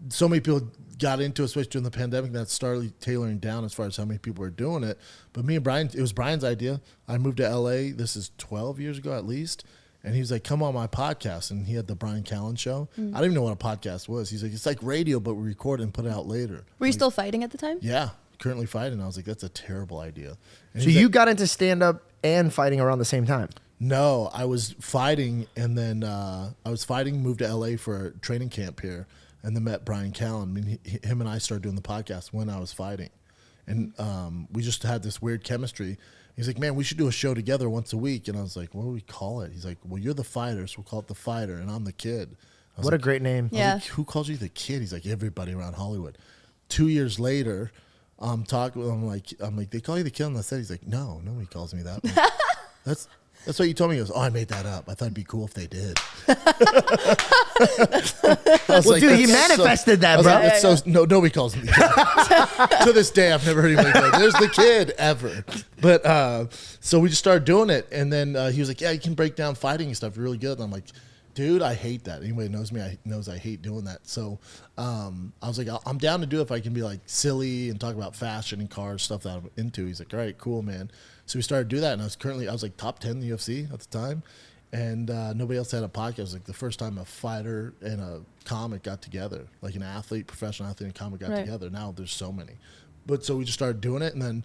so many people got into it, especially during the pandemic, that started tailoring down as far as how many people are doing it. But me and Brian, it was Brian's idea. I moved to L.A., this is 12 years ago at least. And he was like, come on my podcast. And he had the Brian Callen show. I didn't even know what a podcast was. He's like, it's like radio, but we record it and put it out later. Were you still fighting at the time? Yeah, currently fighting. I was like, that's a terrible idea. And So he's you like, got into stand-up and fighting around the same time. No, I was fighting, and then moved to LA for a training camp here, and then met Brian Callen. I mean, him and I started doing the podcast when I was fighting, and we just had this weird chemistry. He's like, man, we should do a show together once a week, and I was like, what do we call it? He's like, well, you're the fighter, so we'll call it the fighter, and I'm the kid. I was What a like, great name. I was Yeah. like, who calls you the kid? He's like, everybody around Hollywood. 2 years later, I'm talking. I'm like, they call you the kid on the set. He's like, no, nobody calls me that. That's what you told me. He goes, oh, I made that up. I thought it'd be cool if they did. Well, dude, he manifested that, bro. It's so no, nobody calls me. To this day, I've never heard anybody go, "There's the kid," ever. But so we just started doing it, and then he was like, "Yeah, you can break down fighting and stuff. You're really good." And I'm like, "Dude, I hate that. Anybody who knows me, knows I hate doing that." So I was like, "I'm down to do it if I can be like silly and talk about fashion and cars, stuff that I'm into." He's like, "All right, cool, man." So we started to do that, and I was like top 10 in the UFC at the time. And nobody else had a podcast. It was like the first time a fighter and a comic got together, like an athlete, professional athlete and comic got Right. together. Now there's so many. But so we just started doing it. And then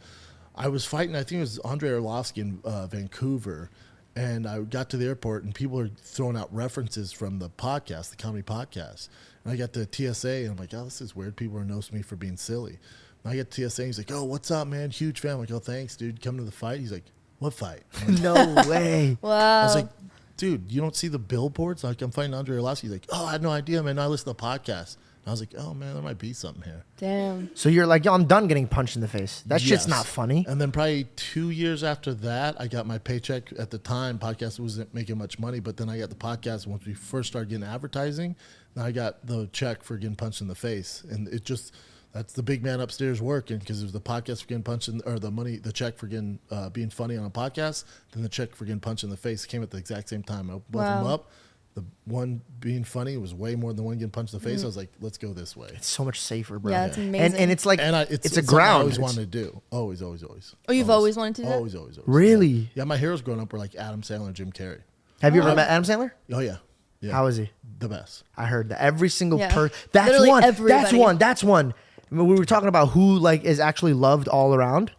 I was fighting, I think it was Andre Arlovsky in Vancouver. And I got to the airport and people are throwing out references from the podcast, the comedy podcast. And I got to TSA and I'm like, oh, this is weird. People are noticing me for being silly. And I get to TSA and he's like, oh, what's up, man? Huge fan. I'm like, oh, thanks, dude. Come to the fight. He's like, what fight? I'm like, No way. Wow. I was like, dude, you don't see the billboards? Like, I'm fighting Andre Arlovsky. He's like, oh, I had no idea, man. I listen to the podcast. And I was like, oh, man, there might be something here. Damn. So you're like, yo, I'm done getting punched in the face. That shit's Yes. not funny. And then probably 2 years after that, I got my paycheck. At the time, podcast wasn't making much money, but then I got the podcast once we first started getting advertising. Then I got the check for getting punched in the face. And it just, that's the big man upstairs working because it was the podcast for getting punched in, or the money, the check for getting, being funny on a podcast, then the check for getting punched in the face came at the exact same time. I opened both of them Wow. up. The one being funny was way more than one getting punched in the face. Mm-hmm. I was like, let's go this way. It's so much safer, bro. Yeah, it's amazing. And it's like It's it's a something I ground. always It's- wanted to do. Always. Oh, you've always wanted to do that? Always. Really? Yeah, my heroes growing up were like Adam Sandler and Jim Carrey. Have you ever met Adam Sandler? Oh, yeah. Yeah. How is he? The best. I heard that every single Yeah. person. That's Literally one. That's everybody. one. That's one. I mean, we were talking about who like is actually loved all around.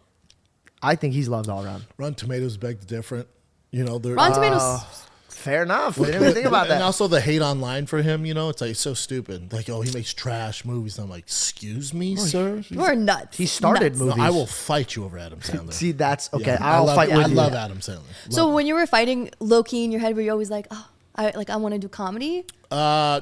I think he's loved all around. Rotten Tomatoes begged different. You know, they're Rotten Tomatoes. Fair enough. I didn't even think about And that. also the hate online for him, you know, it's like so stupid. Like, oh, he makes trash movies. And I'm like, excuse me, sir. You're nuts. He started Nuts. No, movies. I will fight you over Adam Sandler. See, that's okay. Yeah, I'll fight with I you. love Adam Sandler. So when you were fighting low key in your head, were you always like, oh, I want to do comedy?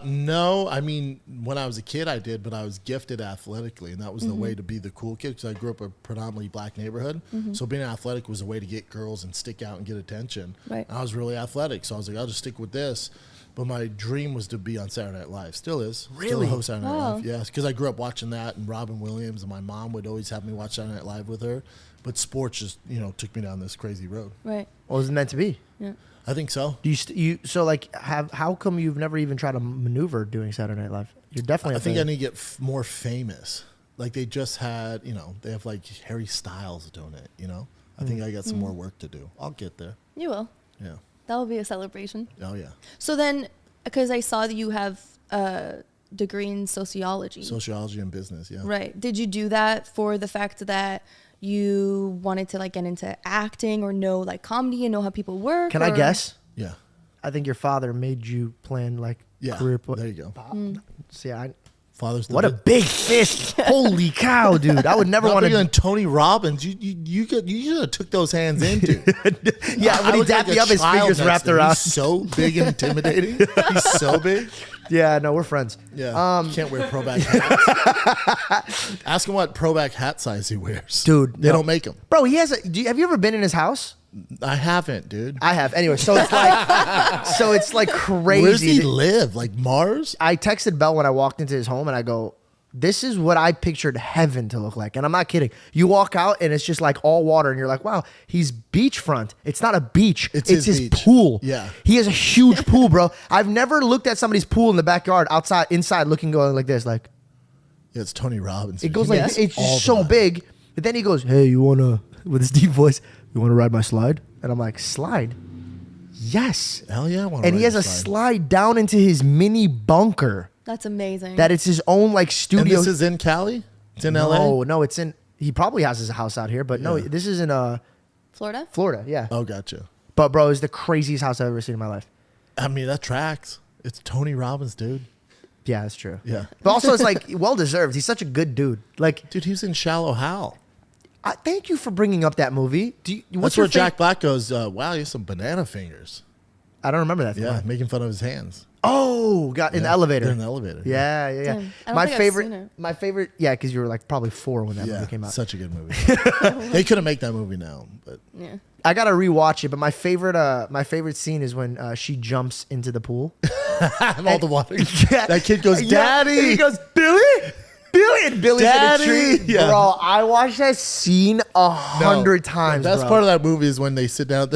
No, I mean, when I was a kid, I did, but I was gifted athletically, and that was the way to be the cool kid because I grew up in a predominantly black neighborhood. So being athletic was a way to get girls and stick out and get attention. Right. And I was really athletic, so I was like, I'll just stick with this. But my dream was to be on Saturday Night Live. Still is. Really? Still host Saturday Night Wow. Live. Yes, because I grew up watching that and Robin Williams, and my mom would always have me watch Saturday Night Live with her. But sports just, took me down this crazy road. Right. What was it meant to be? Yeah. I think so. Do you so like how come you've never even tried to maneuver doing Saturday Night Live? You're definitely. I think I need to get more famous. Like they just had, they have like Harry Styles doing it, I think I got some more work to do. I'll get there. You will. Yeah. That will be a celebration. Oh, yeah. So then, because I saw that you have a degree in sociology. Sociology and business, yeah. Right. Did you do that for the fact that you wanted to like get into acting or know like comedy and know how people work? Can I or- guess? Yeah. I think your father made you plan like Yeah. career. There you go. See, Father's the what a big fist! Holy cow, dude! I would never Not want bigger than to. Tony Robbins. You should have took those hands into. Yeah, when I he look dapped like me a up, his child fingers next wrapped to him. around. He's so big and intimidating. He's so big. Yeah, no, we're friends. Yeah. Can't wear pro back hats. Ask him what pro back hat size he wears. Dude, They no. don't make them. Bro, he has a. Have you ever been in his house? I haven't, dude. I have. Anyway, so it's like crazy. Where does he live? Like Mars? I texted Bell when I walked into his home and I go, this is what I pictured heaven to look like. And I'm not kidding. You walk out and it's just like all water and you're like, wow, he's beachfront. It's not a beach. It's his his beach. pool. Yeah. He has a huge pool, bro. I've never looked at somebody's pool in the backyard outside, inside looking going like this. Like Yeah, it's Tony Robbins. it goes He like, makes it's all just so that. big. But then he goes, hey, you want to, with his deep voice, you want to ride my slide? And I'm like, slide? Yes. Hell yeah, I want And he has a slide down into his mini bunker. That's amazing. That it's his own like And studio. this is in Cali? It's in LA? No, it's in. He probably has his house out here, but no, Yeah. this is in Florida? Florida. Yeah, Oh, gotcha. but bro, it's the craziest house I've ever seen in my life. I mean, that tracks. It's Tony Robbins, dude. Yeah, that's true. Yeah. But also, it's like well deserved. He's such a good dude. Like, Dude, he was in Shallow Hal. thank you for bringing up that movie. That's where Jack Black goes, wow, you have some banana fingers. I don't remember that. Yeah, Yeah. making fun of his hands. Oh, got in the Yeah, elevator. they're in the elevator. Yeah, yeah, yeah. Damn, I don't My think I've favorite. seen it. My favorite. Yeah, because you were like probably 4 when that Yeah, movie came out. such a good movie. They couldn't make that movie now, but Yeah. I gotta rewatch it, but my favorite scene is when she jumps into the pool. all the water. Yeah. That kid goes, Yeah, Daddy. and he goes, Billy, and Billy's Daddy. in the tree. Yeah. Bro, I watched that scene 100 times. The best bro. part of that movie is when they sit down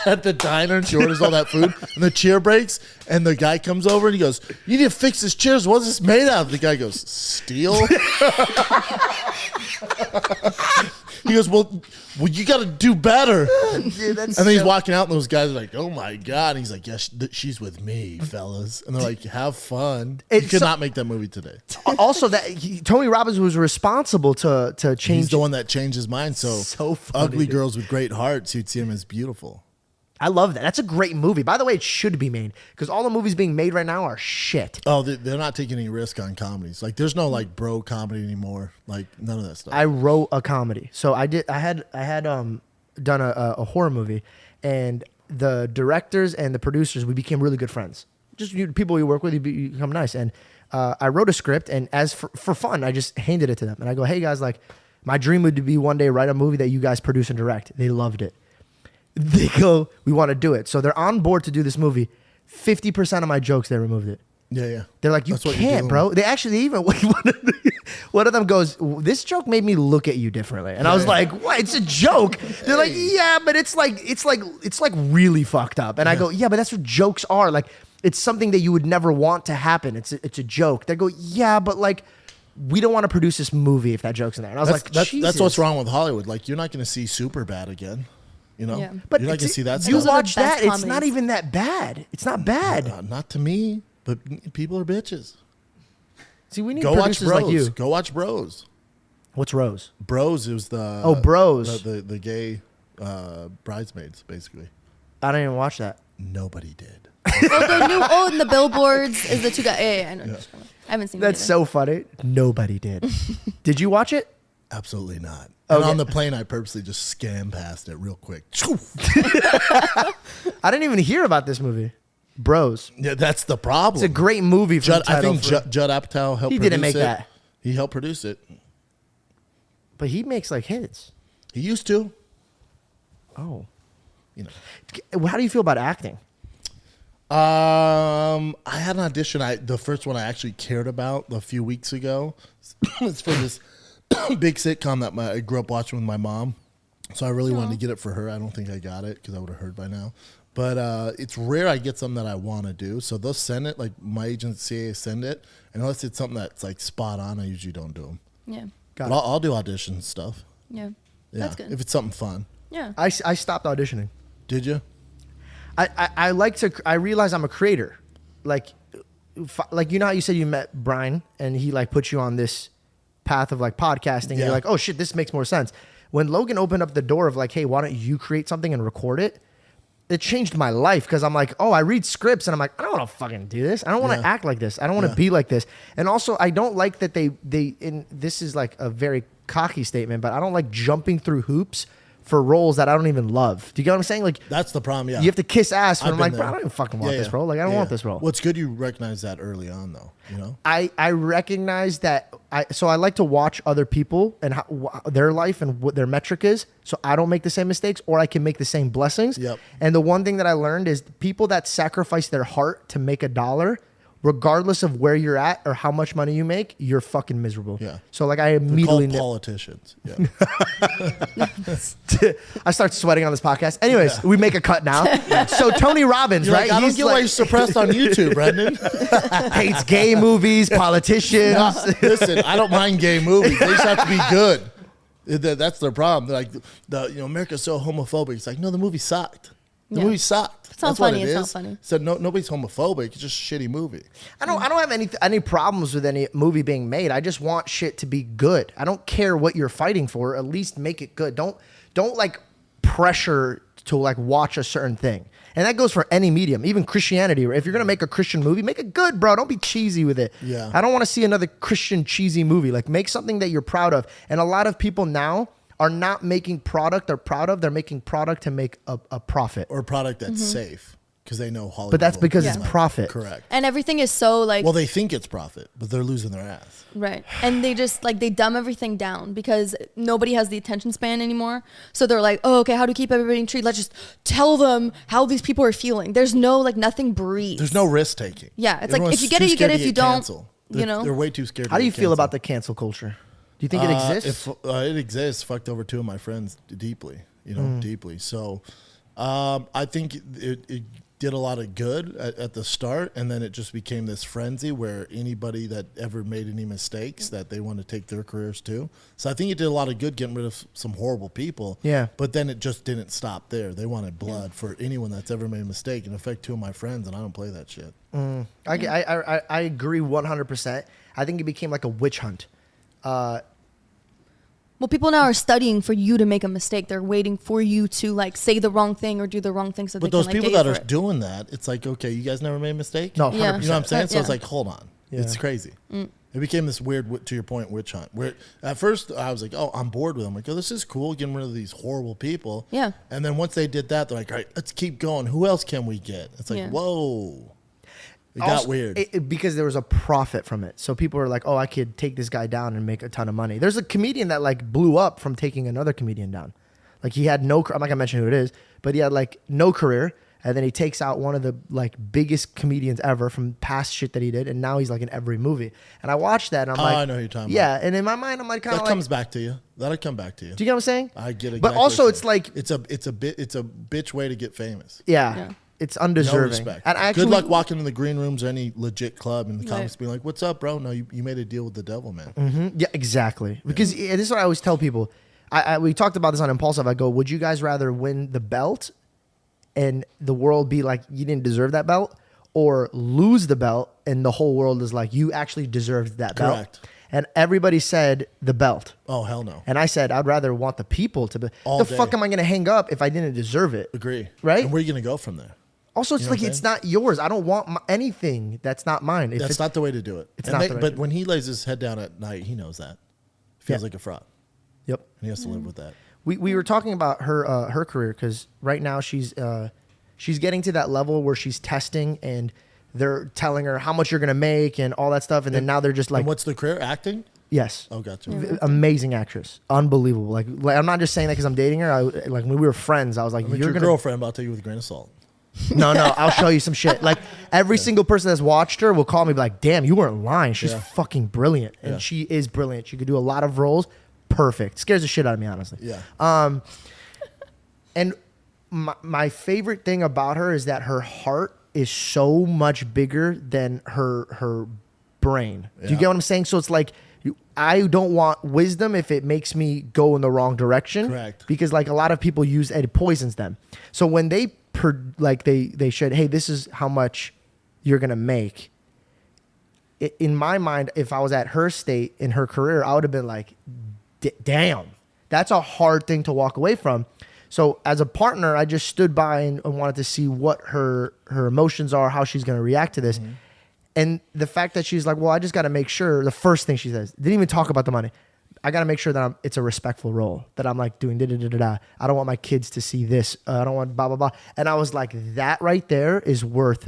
at the diner and she orders all that food and the chair breaks and the guy comes over and he goes, you need to fix this chair. What's this made out of? The guy goes, steel? He goes, well, you got to do better. Dude, that's And then he's so- walking out and those guys are like, oh my God. And he's like, yes, she's with me, fellas. And they're like, have fun. You It's could so- not make that movie today. Also, Tony Robbins was responsible to change. He's the one that changed his mind. So funny, ugly dude. girls with great hearts, you'd see him as beautiful. I love that. That's a great movie. By the way, it should be made because all the movies being made right now are shit. Oh, they're not taking any risk on comedies. Like, there's no like bro comedy anymore. Like, none of that stuff. I wrote a comedy, so I had done a horror movie, and the directors and the producers, we became really good friends. Just people you work with, you become nice. And I wrote a script, and as for fun, I just handed it to them, and I go, "Hey guys, like my dream would be one day write a movie that you guys produce and direct." They loved it. They go, "We want to do it." So they're on board to do this movie. 50% of my jokes, they removed it. yeah. They're like, you That's what you're can't, doing. bro. They actually even one of them goes, this joke made me look at you differently, and I was like, what? It's a joke. They're like, yeah, but it's like really fucked up. And I go, yeah, but that's what jokes are. Like, it's something that you would never want to happen. It's a joke. They go, yeah, but like, we don't want to produce this movie if that joke's in there. And I was that's what's wrong with Hollywood. Like, you're not going to see Superbad again. You know, Yeah. But you're not going to see that you stuff. watch Those are the best that, it's not comedies. even that bad. It's not bad. Not to me, but people are bitches. See, we need Go watch producers Bros. like you. Go watch Bros. What's Rose? Bros is the Bros. the gay bridesmaids basically. I didn't even watch that. Nobody did. The new and the billboards is the two guys. Yeah, I know. I haven't seen. That's it so funny. Nobody did. Did you watch it? Absolutely not. And Okay. on the plane, I purposely just scanned past it real quick. I didn't even hear about this movie. Bros. Yeah, that's the problem. It's a great movie. For I think Judd, Judd Apatow helped. He didn't produce make it. that. He helped produce it. but he makes like hits. He used to. Oh, You know. how do you feel about acting? I had an audition. The first one I actually cared about a few weeks ago. It's for this big sitcom that I grew up watching with my mom. So I really wanted to get it for her. I don't think I got it because I would have heard by now. But it's rare I get something that I want to do. So they'll send it. Like my agency send it. And unless it's something that's like spot on, I usually don't do them. Yeah. Got But it. I'll do audition stuff. Yeah. Yeah, That's good. if it's something fun. Yeah. I stopped auditioning. Did you? I like to. I realize I'm a creator. Like you know how you said you met Brian and he like put you on this path of like podcasting. Yeah. You're like, oh shit, this makes more sense. When Logan opened up the door of like, hey, why don't you create something and record it? It changed my life because I'm like, oh, I read scripts and I'm like, I don't want to fucking do this. I don't want to act like this. I don't want to be like this. And also, I don't like that they and this is like a very cocky statement, but I don't like jumping through hoops for roles that I don't even love. Do you get what I'm saying? Like, That's the problem, yeah. you have to kiss ass. And I've I'm like, been bro, I there. don't even fucking want Yeah, this yeah. role. Like, I don't Yeah, want yeah. this role. Well, it's good you recognize that early on, though. You know? I recognize that. So I like to watch other people and their life and what their metric is, so I don't make the same mistakes, or I can make the same blessings. Yep. And the one thing that I learned is people that sacrifice their heart to make a dollar, regardless of where you're at or how much money you make, you're fucking miserable. Yeah. So like I They're immediately called politicians. Yeah. I start sweating on this podcast. Anyways, we make a cut now. So Tony Robbins, You're right? like, I don't get why you're suppressed on YouTube, Brendan. hates gay movies, politicians. Listen, I don't mind gay movies. They just have to be good. That's their problem. They're like, America's so homophobic. It's like, no, the movie sucked. The Yeah. movie sucked. It's not That's what funny, it it's not is. funny. So nobody's homophobic. It's just a shitty movie. I don't have any problems with any movie being made. I just want shit to be good. I don't care what you're fighting for. At least make it good. Don't like pressure to like watch a certain thing. And that goes for any medium, even Christianity. If you're gonna make a Christian movie, make it good, bro. Don't be cheesy with it. Yeah. I don't want to see another Christian cheesy movie. Like make something that you're proud of. And a lot of people now are not making product they're proud of. They're making product to make a profit. Or a product that's safe because they know Hollywood. But that's will because do it's that. profit. Correct. And everything is so like Well, they think it's profit, but they're losing their ass. right. And they just like they dumb everything down because nobody has the attention span anymore. So they're like, oh, okay, how to keep everybody intrigued? Let's just tell them how these people are feeling. There's no like nothing breathes. There's no risk taking. Yeah, it's like, Everyone's if you get it, too you get scared it. to If you don't, canceled. you know. They're way too scared. How do to you get feel about canceled. the cancel culture? Do you think it exists? If it exists, fucked over two of my friends deeply, deeply. So I think it did a lot of good at the start, and then it just became this frenzy where anybody that ever made any mistakes that they want to take their careers too. So I think it did a lot of good getting rid of some horrible people. Yeah. But then it just didn't stop there. They wanted blood for anyone that's ever made a mistake. And it affected two of my friends, and I don't play that shit. I agree 100%. I think it became like a witch hunt. Well, people now are studying for you to make a mistake. They're waiting for you to like say the wrong thing or do the wrong thing so But they those can like people get that you are for it. doing that, it's like, okay, you guys never made a mistake? No, 100%. Yeah. You know what I'm saying? So it's Yeah. like, hold on. Yeah. It's crazy. It became this weird, to your point, witch hunt. Where at first I was like, oh, I'm bored with them. Like, oh, this is cool, getting rid of these horrible people. Yeah. And then once they did that, they're like, all right, let's keep going. Who else can we get? It's like, Yeah. whoa. It got Also, weird. because there was a profit from it. So people were like, oh, I could take this guy down and make a ton of money. There's a comedian that like blew up from taking another comedian down. Like he had no, I'm not gonna mention who it is, but he had like no career. And then he takes out one of the like biggest comedians ever from past shit that he did. And now he's like in every movie. And I watched that and I'm like, I know who you're talking yeah. about. And in my mind, I'm like kind That of like, comes back to you. That'll come back to you. do you get what I'm saying? I get it. But also it's like, it's a bitch way to get famous. yeah. Yeah. it's No undeserving. respect. And actually, Good luck walking in the green rooms or any legit club and the Right. comics being like, "What's up, bro? No, you made a deal with the devil, man." Yeah, exactly. Because this is what I always tell people. We talked about this on Impulsive. I go, would you guys rather win the belt and the world be like, you didn't deserve that belt, or lose the belt and the whole world is like, you actually deserved that belt? Correct. And everybody said the belt. Oh, hell no. And I said, I'd rather want the people to be. All The day. fuck am I going to hang up if I didn't deserve it? Agree. Right? And where are you going to go from there? Also, it's You know like, what I'm it's not yours. I don't want anything that's not mine. If That's it's not the way to do it. it's And not the way but to do when he lays his head down at night, he knows that. Feels Yeah. like a fraud. Yep. And he has to live with that. We were talking about her career because right now she's getting to that level where she's testing and they're telling her how much you're gonna make and all that stuff, and then now they're just like, And what's the career? Acting? yes, Oh, gotcha. amazing actress, unbelievable. Like I'm not just saying that because I'm dating her. Like when we were friends, I was like, I mean, you're your gonna girlfriend, but I'll take you with a grain of salt. no, I'll show you some shit. Like every single person that's watched her will call me, be like, damn, you weren't lying. She's Yeah. fucking brilliant, and Yeah. she is brilliant. She could do a lot of roles. Perfect. Scares the shit out of me, honestly. Yeah. And my favorite thing about her is that her heart is so much bigger than her brain. Do you Yeah. get what I'm saying? So it's like I don't want wisdom if it makes me go in the wrong direction. Correct. Because like a lot of people use it poisons them. So when they they should, hey, this is how much you're gonna make. In my mind, if I was at her state in her career, I would have been like, damn, that's a hard thing to walk away from. So as a partner, I just stood by and wanted to see what her emotions are, how she's going to react to this. Mm-hmm. And the fact that she's like, well, I just got to make sure, the first thing she says, didn't even talk about the money. I got to make sure that it's a respectful role, that I'm like doing da-da-da-da-da. I don't want my kids to see this. I don't want blah, blah, blah. And I was like, that right there is worth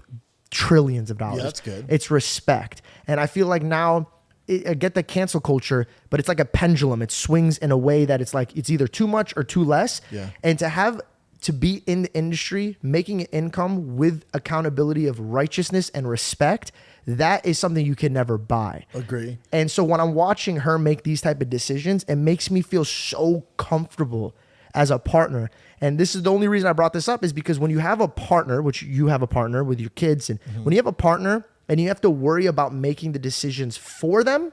trillions of dollars. Yeah, that's good. It's respect. And I feel like now, I get the cancel culture, but it's like a pendulum. It swings in a way that it's like it's either too much or too less. Yeah. And to be in the industry, making an income with accountability of righteousness and respect, that is something you can never buy. Agree. And so when I'm watching her make these type of decisions, it makes me feel so comfortable as a partner. And this is the only reason I brought this up is because when you have a partner, which you have a partner with your kids, and when you have a partner and you have to worry about making the decisions for them,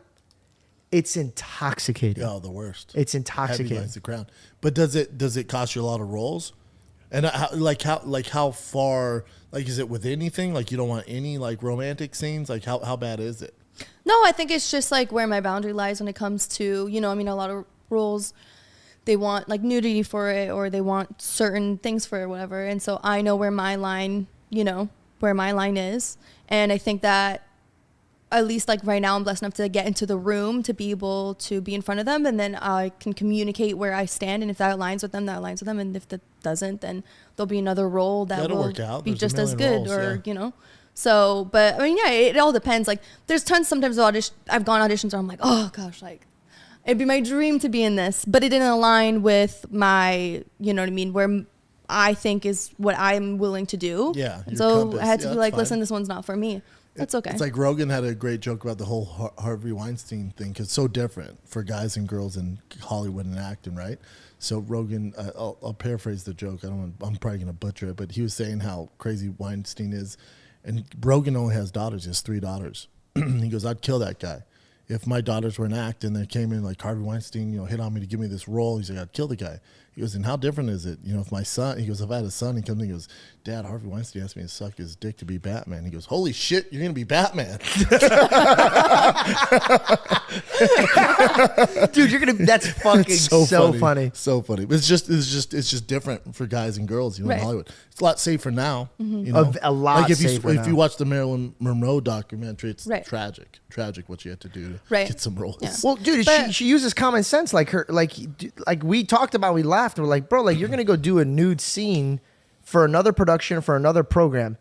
it's intoxicating. Oh, the worst. It's Heavy intoxicating. lies the crown. But does it cost you a lot of roles? And how far, like, is it with anything? Like, you don't want any like romantic scenes? Like, how bad is it? No, I think it's just like where my boundary lies when it comes to, I mean, a lot of roles, they want like nudity for it, or they want certain things for it, or whatever. And so I know where my line, where my line is. And I think that at least like right now I'm blessed enough to get into the room to be able to be in front of them, and then I can communicate where I stand, and if that aligns with them, that aligns with them, and if that doesn't, then there'll be another role that That'll will work out. be There's a just as million good, roles, or So, but I mean, yeah, it all depends. Like there's tons sometimes of I've gone auditions where I'm like, oh gosh, like it'd be my dream to be in this, but it didn't align with my, you know what I mean, where I think is what I'm willing to do. Yeah, And your so compass. I had to Yeah, be that's like, fine. listen, this one's not for me. That's okay. It's like Rogan had a great joke about the whole Harvey Weinstein thing, 'cause it's so different for guys and girls in Hollywood and acting, right? So Rogan, I'll paraphrase the joke. I'm probably gonna butcher it, but he was saying how crazy Weinstein is, and Rogan only has daughters. He has 3 daughters. He goes, I'd kill that guy if my daughters were in act and they came in like Harvey Weinstein, hit on me to give me this role. He's like, I'd kill the guy. He goes, and how different is it? If my son, he goes, if I had a son, he comes and he goes, Dad, Harvey Weinstein asked me to suck his dick to be Batman. He goes, holy shit, you're going to be Batman. Dude, that's fucking so funny. So funny. But it's just different for guys and girls, Right. in Hollywood. It's a lot safer now. A lot like if safer if now. you watch the Marilyn Monroe documentary, it's Right. tragic what you had to do to Right. get some roles. Yeah. Well, dude, But- she uses common sense. Like we talked about, we laughed. We're like, bro, like you're gonna go do a nude scene for another production, for another program.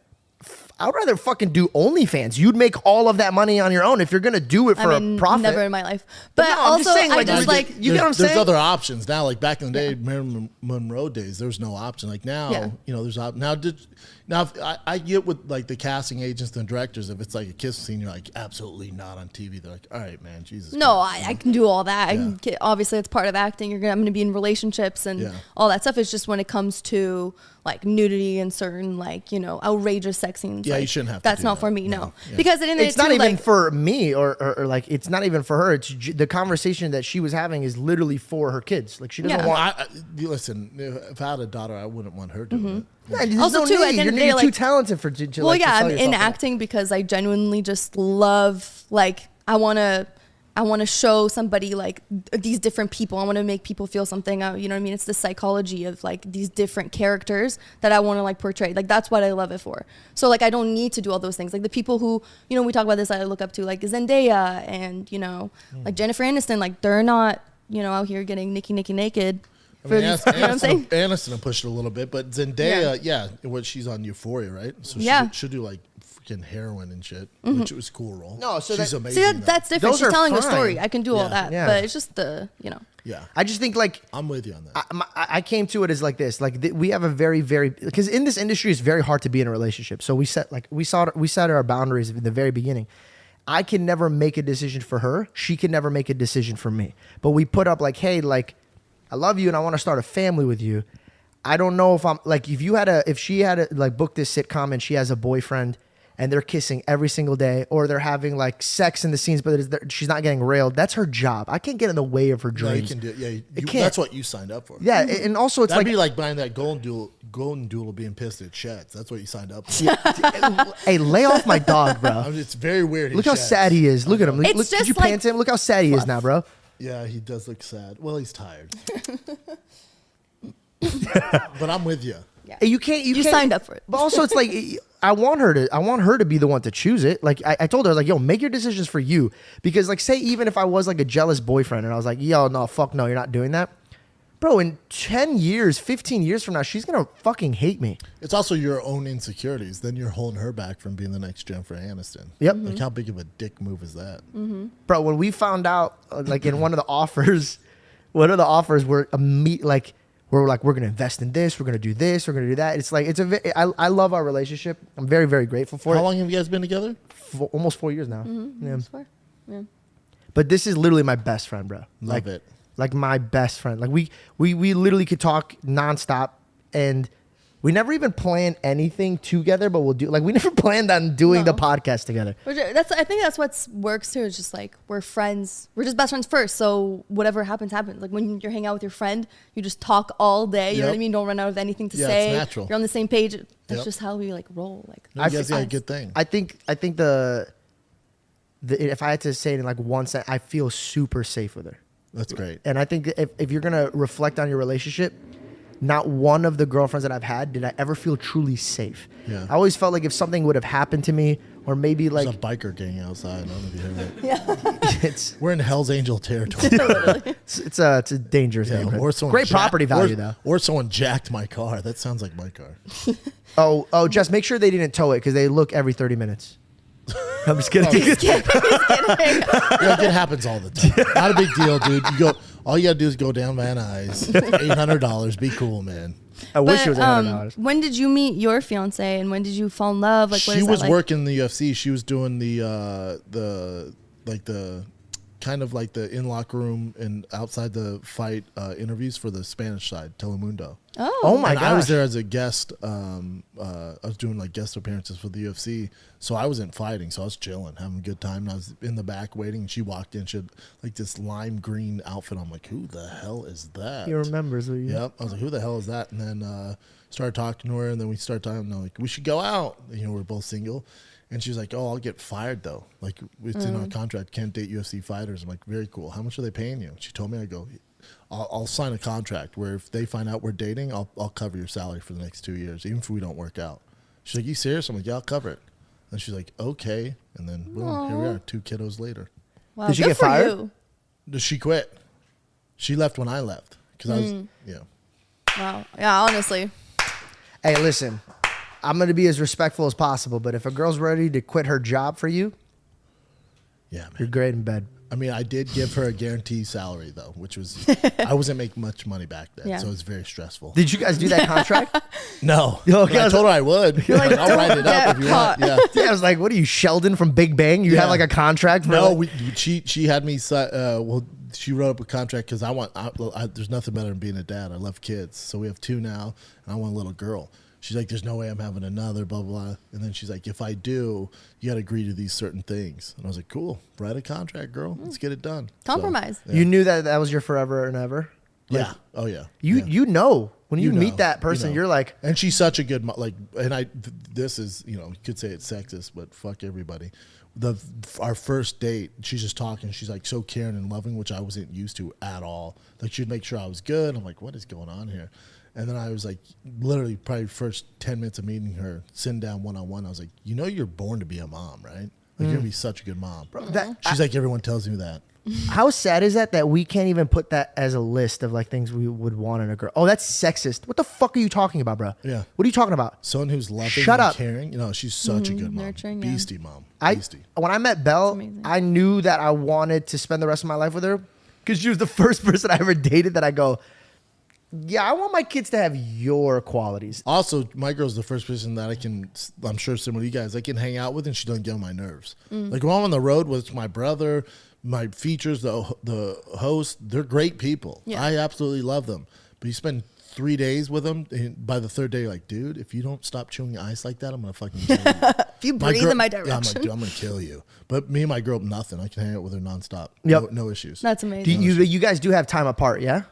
I'd rather fucking do OnlyFans. You'd make all of that money on your own if you're gonna do it for I mean, a profit. never in my life. But no, I'm also, just saying, I like, just like, you get what I'm There's saying? other options now. Like back in the day, Marilyn Monroe days, there was no option. Like now, Yeah. there's now. If I get with like the casting agents and directors. If it's like a kiss scene, you're like, absolutely not on TV. They're like, all right, man, Jesus. no, Christ. I can do all that. Yeah. Obviously, it's part of acting. I'm going to be in relationships and Yeah. all that stuff. It's just when it comes to like nudity and certain like, you know, outrageous sex scenes. Yeah, like, you shouldn't have to That's do not that. for me, No. no. Yeah. Because at the end of It's the day, not too, even like, for me or like it's not even for her. It's the conversation that she was having is literally for her kids. Like she doesn't Yeah. want. Listen, if I had a daughter, I wouldn't want her doing it. Yeah, there's Also, no too, at need. the end of the You're day, too like- talented for. To, well, like, to yeah, sell I'm in yourself out. acting because I genuinely just love, like, I want to show somebody like these different people. I want to make people feel something. You know what I mean? It's the psychology of like these different characters that I want to like portray. Like that's what I love it for. So like I don't need to do all those things. Like the people who, you know, we talk about this, I look up to like Zendaya and, you know, like Jennifer Aniston. Like they're not, you know, out here getting nicky naked. I mean, you know what I'm saying? Aniston will push it a little bit, but Zendaya, what she's on Euphoria, right? So Yeah. she'll do like freaking heroin and shit, which was a cool role. No, so she's that- amazing. See, though. that's different. Those She's are telling a fine. story. I can do all Yeah. that, Yeah. but it's just the, you know. yeah, I just think like I'm with you on that. I came to it as like this. Like we have a very because in this industry it's very hard to be in a relationship. So we set our boundaries in the very beginning. I can never make a decision for her. She can never make a decision for me. But we put up like, hey, like I love you and I want to start a family with you. I don't know if I'm like if she had a, like booked this sitcom and she has a boyfriend and they're kissing every single day or they're having like sex in the scenes but she's not getting railed. That's her job. I can't get in the way of her No, you dreams. can do it. Yeah, can't. that's what you signed up for. Yeah, and also it's That'd like be like buying that golden doodle being pissed at sheds. That's what you signed up for. hey, lay off my dog, bro. I mean, it's very weird. Look how sad he is. Look at him. It's Look, just did you like pant him? Look how sad he is now, bro. Yeah, he does look sad. Well, he's tired. But I'm with you. Yeah. Hey, you can't. You can't- signed up for it. But also, it's like I want her to be the one to choose it. Like I told her, like, yo, make your decisions for you. Because like, say even if I was like a jealous boyfriend and I was like, yo, no, fuck no, you're not doing that. Bro, in 10 years, 15 years from now, she's going to fucking hate me. It's also your own insecurities. Then you're holding her back from being the next Jennifer Aniston. Yep. Like, how big of a dick move is that? Bro, when we found out, like in one of the offers, we're we're like, we're going to invest in this. We're going to do this. We're going to do that. It's like, I love our relationship. I'm very, very grateful for it. How long have you guys been together? Almost 4 years now. Yeah. That's fair. Yeah. But this is literally my best friend, bro. Love it. Like my best friend. Like we literally could talk nonstop, and we never even planned anything together. But we'll do we never planned on doing the No. podcast together. I think that's what works too. It's just like we're friends. We're just best friends first. So whatever happens, happens. Like when you're hanging out with your friend, you just talk all day. You know what I Yep. mean? Don't run out of anything to Yeah, say. it's natural. You're on the same page. That's Yep. just how we like roll. Like You guys got a good thing. I think the if I had to say it in like one sentence, I feel super safe with her. That's great. And I think if you're gonna reflect on your relationship, not one of the girlfriends that I've had did I ever feel truly safe. Yeah. I always felt like if something would have happened to me, or maybe There's like a biker gang outside. I don't know if you heard that. it's We're in Hell's Angel territory. it's a dangerous Yeah, neighborhood. or someone Great jack- property value or- though. Or someone jacked my car. That sounds like my car. Oh, just make sure they didn't tow it because they look every 30 minutes. I'm just kidding. Yeah, it happens all the time. Not a big deal, dude. All you gotta do is go down Van Nuys. $800. Be cool, man. I wish it was $100. when did you meet your fiance and when did you fall in love? Like, what She is that was like? working in the UFC. She was doing the kind of like the in locker room and outside the fight interviews for the Spanish side, Telemundo. Oh my And gosh. I was there as a guest. I was doing like guest appearances for the UFC, so I wasn't fighting, so I was chilling, having a good time. And I was in the back waiting. And she walked in. She had like this lime green outfit. I'm like, who the hell is that? He remembers. Yep. I was like, who the hell is that? And then started talking to her, and then we started talking. And I'm like, we should go out. You know, we're both single. And she's like, oh, I'll get fired though. Like it's in our contract, can't date UFC fighters. I'm like, very cool. How much are they paying you? She told me, I go, I'll sign a contract where if they find out we're dating, I'll cover your salary for the next 2 years, even if we don't work out. She's like, you serious? I'm like, yeah, I'll cover it. And she's like, okay. And then boom, here we are, 2 kiddos later. Wow, Did she good get for fired? you. She quit. She left when I left because I was, yeah. Wow. Yeah, honestly. Hey, listen. I'm going to be as respectful as possible, but if a girl's ready to quit her job for you, Yeah, man. you're great in bed. I mean, I did give her a guaranteed salary though, which was I wasn't making much money back then, Yeah. so it was very stressful. Did you guys do that contract? No, Okay, I told her I would. like, I'll write it up if you want. Yeah. Yeah, I was like, what are you, Sheldon from Big Bang? You have Yeah. like a contract for No, like- she had me. Well, she wrote up a contract because there's nothing better than being a dad. I love kids, so we have 2 now, and I want a little girl. She's like, there's no way I'm having another, blah, blah, blah. And then she's like, if I do, you got to agree to these certain things. And I was like, cool, write a contract, girl. Let's get it done. Compromise. So, You knew that was your forever and ever? yeah. Oh, yeah. You Yeah. you know. When you You meet know, that person, you know. you're like, And she's such a good this is, you could say it's sexist, but fuck everybody. Our first date, she's just talking. She's like so caring and loving, which I wasn't used to at all. Like she'd make sure I was good. I'm like, what is going on here? And then I was like, literally probably first 10 minutes of meeting her, sitting down one-on-one, I was like, you're born to be a mom, right? Like you're gonna be such a good mom. She's like, everyone tells me that. how sad is that we can't even put that as a list of like things we would want in a girl? Oh, that's sexist. What the fuck are you talking about, bro? Yeah. What are you talking about? Someone who's loving Shut and up. caring. She's such a good mom. Nurturing, yeah. Beastie mom. I Beastie. when I met Belle, amazing. I knew that I wanted to spend the rest of my life with her because she was the first person I ever dated that I go, yeah, I want my kids to have your qualities. Also, my girl's the first person that I'm sure similar to you guys, I can hang out with and she doesn't get on my nerves. Like when I'm on the road with my brother, my features, the host, they're great people. Yeah. I absolutely love them. But you spend 3 days with them, and by the 3rd day, you're like, dude, if you don't stop chewing ice like that, I'm going to fucking kill you. If you breathe in my Yeah, I'm like, direction. dude, I'm going to kill you. But me and my girl, nothing. I can hang out with her nonstop. Yep. No issues. That's Do amazing. you guys do have time apart, yeah?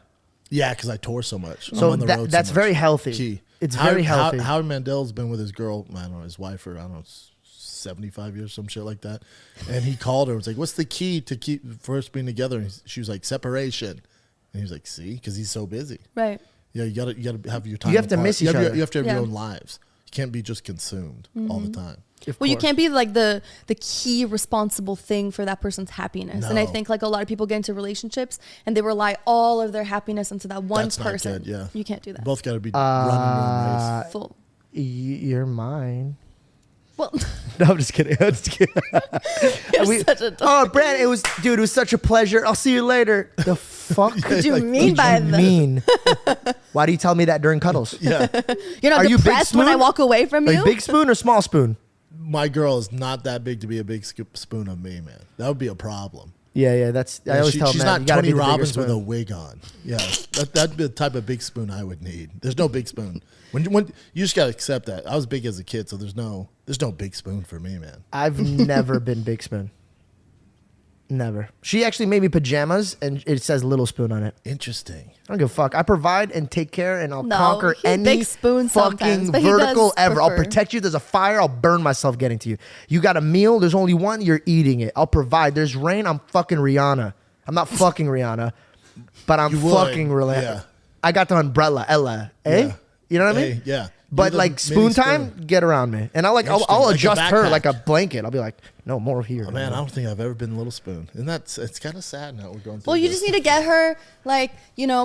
Yeah, because I tour so much. I'm So on the road so that's much. very healthy. Key. It's very healthy. Howard Mandel's been with his girl, I don't know, his wife for, 75 years, some shit like that. And he called her and was like, what's the key to keep first being together? And she was like, separation. And he was like, see? Because he's so busy. Right. Yeah, you gotta have your time. You have to apart. miss You each have your- other. You have to have Yeah. your own lives. You can't be just consumed all the time. Of Well, you course. can't be like the key responsible thing for that person's happiness. And I No. think like a lot of people get into relationships and they rely all of their happiness into that one That's not person. good, yeah. You can't do that. Both got to be running their own race. Full. You're mine. Well, No, I'm just kidding. I'm just kidding. you're such a Oh, Brad, it was such a pleasure. I'll see you later. The fuck What do you Like, mean by that? mean? Why do you tell me that during cuddles? Yeah. You're not Are you big depressed when I spoon? walk away from Are you? you big spoon or small spoon? My girl is not that big to be a big spoon of me, man. That would be a problem. Yeah. That's I always tell she's men, not you gotta Tony be the bigger Robbins with a spoon. wig on. Yeah, that'd be the type of big spoon I would need. There's no big spoon. When you just gotta accept that. I was big as a kid, so there's no big spoon for me, man. I've never been big spoon. Never. She actually made me pajamas, and it says little spoon on it. Interesting. I don't give a fuck. I provide and take care, and I'll No, conquer he any big spoon sometimes, fucking but he vertical does ever. I'll prefer- protect you. There's a fire. I'll burn myself getting to you. You got a meal. There's only one. You're eating it. I'll provide. There's rain. I'm fucking Rihanna. I'm not fucking Rihanna, but I'm You would, fucking Rihanna. yeah. I got the umbrella, Ella. Eh? Yeah. You know what I Hey, mean? yeah. But You're the like mini spoon time, get around me, and I'll Interesting. I'll Like a adjust her backpack. like a blanket. I'll be like, no more here. Oh, man, I don't think I've ever been little spoon, and it's kind of sad now we're going through. Well, you this. just need to get her, like,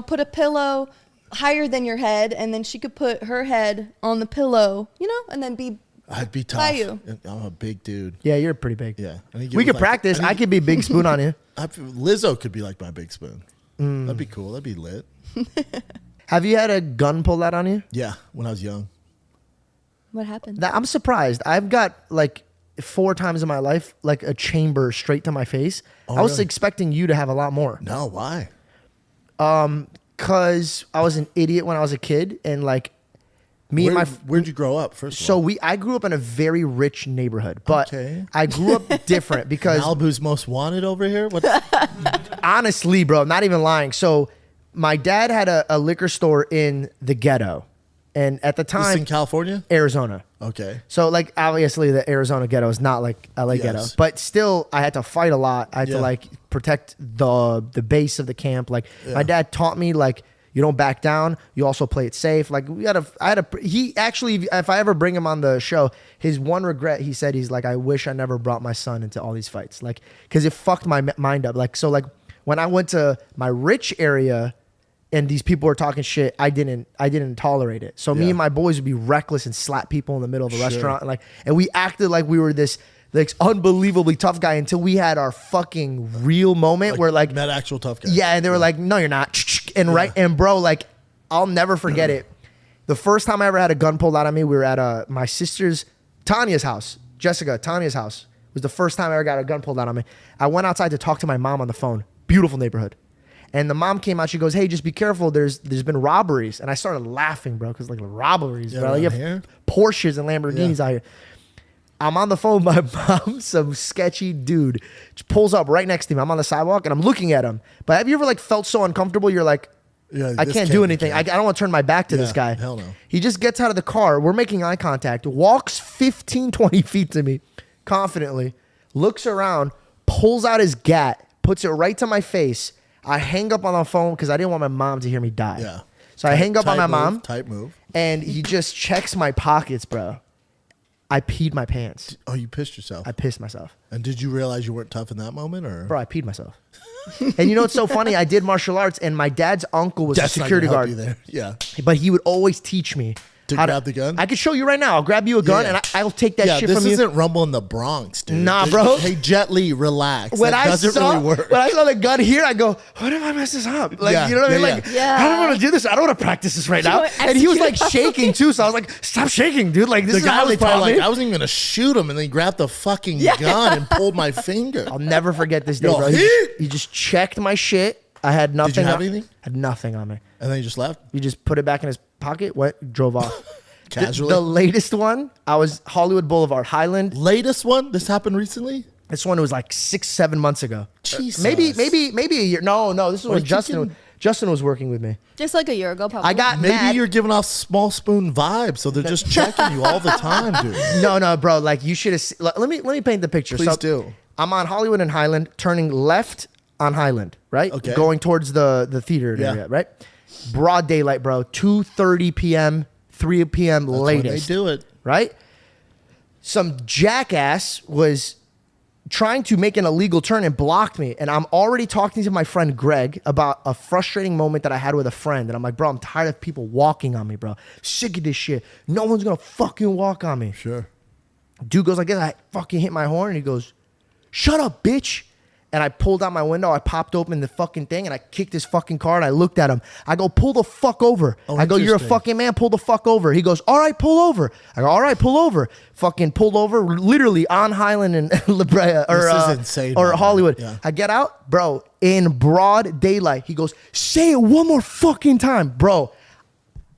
put a pillow higher than your head, and then she could put her head on the pillow, and then be. I'd be tough. By you. I'm a big dude. Yeah, you're pretty big. Yeah, I need to get We with, could practice. I could be big spoon on you. Lizzo could be like my big spoon. That'd be cool. That'd be lit. Have you had a gun pulled out on you? Yeah, when I was young. What happened? I'm surprised. I've got like 4 times in my life, like a chamber straight to my face. Oh, I was really? expecting you to have a lot more. No, why? Cause I was an idiot when I was a kid, and like me and my Where'd you grow up? First of so all, I grew up in a very rich neighborhood, but Okay. I grew up different because Malibu's most wanted over here. What? honestly, bro, I'm not even lying. So my dad had a liquor store in the ghetto, and at the This in time, California? Arizona. Okay. So like obviously the Arizona ghetto is not like LA Yes. ghetto, but still I had to fight a lot. I had Yeah. to like protect the base of the camp. Like Yeah. my dad taught me like you don't back down. You also play it safe. Like he actually, if I ever bring him on the show, his one regret, he said, he's like, I wish I never brought my son into all these fights. Like, cause it fucked my mind up. Like, so like when I went to my rich area and these people were talking shit, I didn't tolerate it. So me Yeah. and my boys would be reckless and slap people in the middle of a Sure. restaurant. And we acted like we were this like unbelievably tough guy until we had our fucking real moment where like met actual tough guy. Yeah, and they were like, no, you're not. And right, and bro, like I'll never forget it. The first time I ever had a gun pulled out on me, we were at my sister's Tanya's house. Tanya's house was the first time I ever got a gun pulled out on me. I went outside to talk to my mom on the phone. Beautiful neighborhood. And the mom came out. She goes, hey, just be careful. There's been robberies. And I started laughing, bro, because like robberies, bro. You have here? Porsches and Lamborghinis out here. I'm on the phone with my mom. Some sketchy dude just pulls up right next to me. I'm on the sidewalk and I'm looking at him. But have you ever like felt so uncomfortable? You're like, I can't do anything. I don't want to turn my back to this guy. Hell no. He just gets out of the car. We're making eye contact. Walks 15, 20 feet to me confidently. Looks around. Pulls out his gat. Puts it right to my face. I hang up on the phone because I didn't want my mom to hear me die. Yeah. So I hang up on my mom. Tight move. And he just checks my pockets, bro. I peed my pants. Oh, you pissed yourself. I pissed myself. And did you realize you weren't tough in that moment, or? Bro, I peed myself. And you know what's so funny? I did martial arts, and my dad's uncle was That's a not security gonna help guard. you there. Yeah. But he would always teach me To grab the gun? I could show you right now. I'll grab you a gun, Yeah. and I'll take that shit from you. This isn't Rumble in the Bronx, dude. Nah, bro. Hey, Jet Li, relax. When That doesn't really work. When I saw the gun here, I go, what if I mess this up? Like, Yeah, you know what I mean? yeah, Like, yeah. I don't want to do this. I don't want to practice this right now. know, And he was like execute. shaking too. So I was like, stop shaking, dude. Like, this The is guy how they was probably taught like, me. I wasn't even going to shoot him, and then he grabbed the fucking gun and pulled my finger. I'll never forget this day, Yo, bro. He just checked my shit. I had nothing. have on, anything? Had nothing on me. And then he just left? He just put it back in his pocket. What? Drove off. Casually? The latest one, I was Hollywood Boulevard, Highland. Latest one? This happened recently? This one was like 6-7 months ago. Jesus. Maybe a year. No, this is when you Justin was working with me. Just like a year ago, probably. I got Maybe mad. you're giving off small spoon vibes, so they're just checking you all the time, dude. No, bro. Like you should have. Let me paint the picture. Please do. I'm on Hollywood and Highland, turning left on Highland, right? Okay. Going towards the theater area, right? Broad daylight, bro. 2:30 p.m., 3 p.m. That's when latest. they do it. Right? Some jackass was trying to make an illegal turn and blocked me. And I'm already talking to my friend Greg about a frustrating moment that I had with a friend. And I'm like, bro, I'm tired of people walking on me, bro. Sick of this shit. No one's gonna fucking walk on me. Sure. Dude goes like this. I fucking hit my horn and he goes, shut up, bitch. And I pulled out my window. I popped open the fucking thing and I kicked his fucking car and I looked at him. I go, pull the fuck over. Oh, I go, you're a interesting. fucking man. Pull the fuck over. He goes, all right, pull over. I go, all right, pull over. Fucking pulled over, literally on Highland and La Brea or, This is insane, or man. Hollywood. Yeah. I get out, bro, in broad daylight. He goes, say it one more fucking time, bro.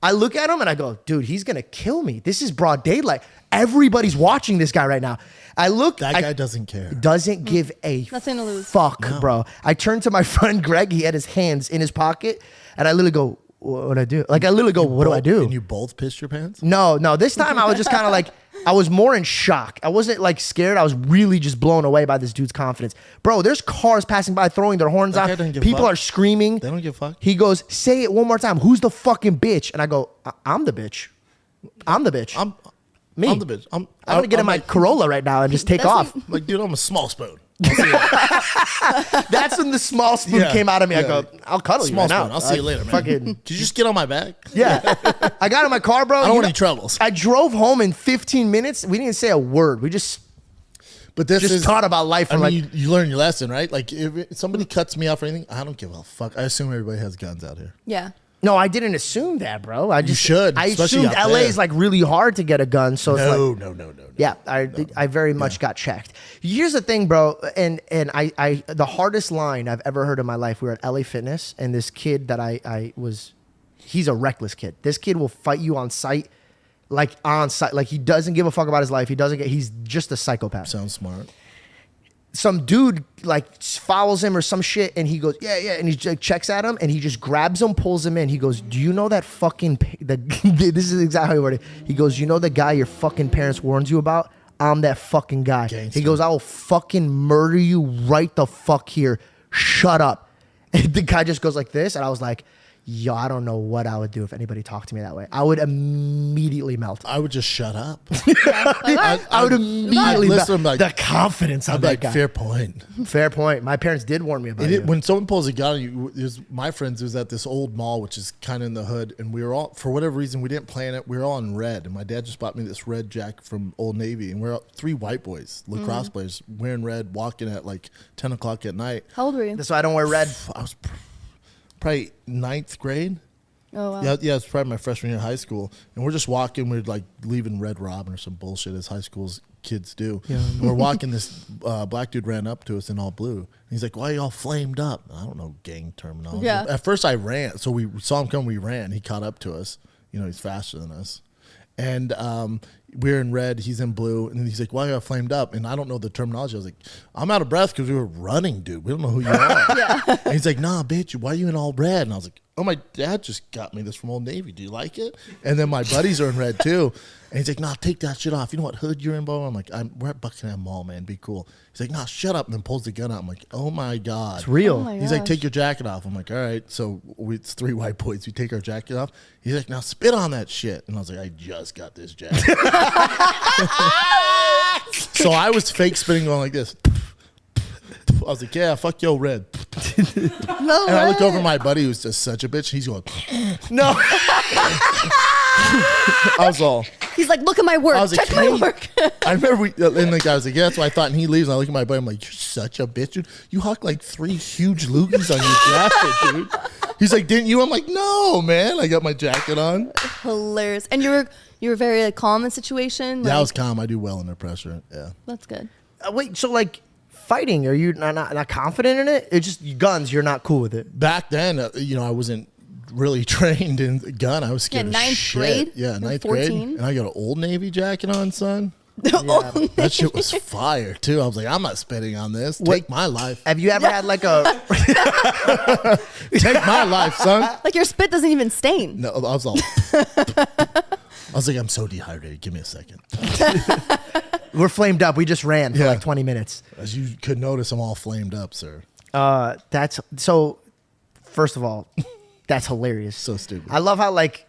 I look at him and I go, dude, he's going to kill me. This is broad daylight. Everybody's watching this guy right now. I look. That guy doesn't care. Doesn't give a Nothing to lose. fuck, bro. I turned to my friend Greg. He had his hands in his pocket. And I literally go, what do I do? Like, I literally go, what do I do? And you both pissed your pants? No. This time I was just kind of like, I was more in shock. I wasn't like scared. I was really just blown away by this dude's confidence. Bro, there's cars passing by throwing their horns That guy out. doesn't give a People fuck. are screaming. They don't give a fuck. He goes, say it one more time. Who's the fucking bitch? And I go, I'm the bitch. I'm the bitch. Me. I'm the bitch. I'm gonna get in my like, Corolla right now and just take That's off. like, dude, I'm a small spoon. That's when the small spoon Yeah, came out of me. I yeah. go, I'll cuddle Small you right spoon. now. I'll see you later, man. Fucking Did you just get on my back? yeah. I got in my car, bro. I don't You want know, any troubles. I drove home in 15 minutes. We didn't say a word. We just But this Just is taught about life I from, mean, you learn your lesson, right? Like if somebody cuts me off or anything, I don't give a fuck. I assume everybody has guns out here. Yeah. no. I didn't assume that, bro. I just should, I especially assumed out LA there. is like really hard to get a gun. So it's like, No. yeah, I very much got checked. Here's the thing, bro, and I the hardest line I've ever heard in my life. We were at LA Fitness, and this kid that he's a reckless kid. This kid will fight you on sight, like he doesn't give a fuck about his life. He's just a psychopath. Sounds smart. Some dude like follows him or some shit, and he goes, yeah, and he like, checks at him, and he just grabs him, pulls him in. He goes, do you know that fucking this is exactly how he worded it. He goes, you know the guy your fucking parents warned you about? I'm that fucking guy. Gangster. He goes, I will fucking murder you right the fuck here. Shut up. And the guy just goes like this, and I was like, yo, I don't know what I would do if anybody talked to me that way. I would immediately melt. I would just shut up. I would immediately melt. listen, like, the confidence I'd on be that like, guy. fair point. Fair point. My parents did warn me about it. When someone pulls a gun on you, my friends was at this old mall, which is kind of in the hood, and we were all, for whatever reason, we didn't plan it. We were all in red, and my dad just bought me this red jacket from Old Navy, and we're all 3 white boys, lacrosse players, wearing red, walking at like 10 o'clock at night. How old were you? That's why I don't wear red. I was probably 9th grade. Oh, wow. Yeah, it's probably my freshman year of high school. And we're just walking. We're like leaving Red Robin or some bullshit as high school's kids do. Yeah. And we're walking. This black dude ran up to us in all blue. And he's like, "Why are y'all flamed up?" I don't know gang terminology. Yeah. At first I ran. So we saw him come. We ran. He caught up to us. You know, he's faster than us. And we're in red. He's in blue. And he's like, "Why are y'all flamed up?" And I don't know the terminology. I was like, "I'm out of breath because we were running, dude. We don't know who you are." Yeah. And he's like, "Nah, bitch. Why are you in all red?" And I was like, "Oh, my dad just got me this from Old Navy. Do you like it?" And then my buddies are in red too. And he's like, "Nah, take that shit off. You know what hood you're in, bro?" I'm like, "We're at Buckingham Mall, man. Be cool." He's like, "Nah, shut up." And then pulls the gun out. I'm like, "Oh my God." It's real. Oh my He's like, gosh. "Take your jacket off." I'm like, "All right." So it's 3 white boys. We take our jacket off. He's like, "Now spit on that shit." And I was like, "I just got this jacket." So I was fake spitting, going like this. I was like, "Yeah, fuck yo, red." No And I look way. over my buddy who's just such a bitch. He's going, No. I was all, He's like, look at my work. I was like, Check my "Hey." work. I remember and the guy was like, "Yeah, that's what I thought." And he leaves, and I look at my buddy, I'm like, "You're such a bitch, dude. You hawked like 3 huge loogies on your jacket, dude." He's like, "Didn't you?" I'm like, "No, man. I got my jacket on." Hilarious. And you were very like, calm in the situation. Yeah, I like, was calm. I do well under pressure. Yeah. That's good. Wait, so like fighting, are you not confident in it? It's just guns, you're not cool with it. Back then, I wasn't really trained in gun. I was scared of ninth shit. grade? Yeah, You're 9th grade. 14? And I got an Old Navy jacket on, son. Yeah. That shit was fire, too. I was like, "I'm not spitting on this. Take my life. Have you ever had like a Take my life, son." Like your spit doesn't even stain. No, I was all. I was like, "I'm so dehydrated. Give me a second." we're flamed up, we just ran for Yeah. like 20 minutes. As you could notice, I'm all flamed up, sir. That's so first of all, that's hilarious. So stupid. I love how like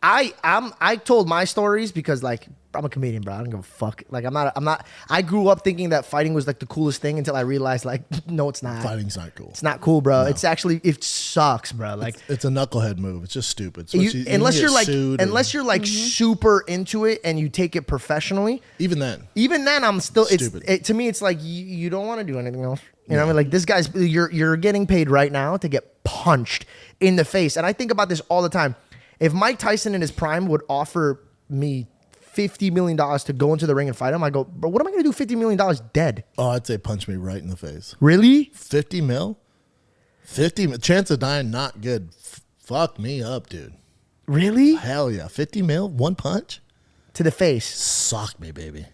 I told my stories because like I'm a comedian, bro. I don't give a fuck. Like I'm not I grew up thinking that fighting was like the coolest thing until I realized like no, it's not. Fighting's not cool. It's not cool, bro. It's actually it sucks, bro. Like It's a knucklehead move. It's just stupid. Especially- you unless can you're get like sued unless you're like super into it and you take it professionally. even then. Even then, I'm still. Stupid. To me, it's like you don't want to do anything else. You know what I mean? Like this guy's. You're getting paid right now to get punched in the face, and I think about this all the time. If Mike Tyson in his prime would offer me $50 million to go into the ring and fight him, I go, bro, what am I going to do $50 million dead? Oh, I'd say punch me right in the face. Really? 50 mil? 50 mil? Chance of dying, not good. Fuck me up, dude. Really? Hell yeah. 50 mil? One punch? To the face? Sock me, baby.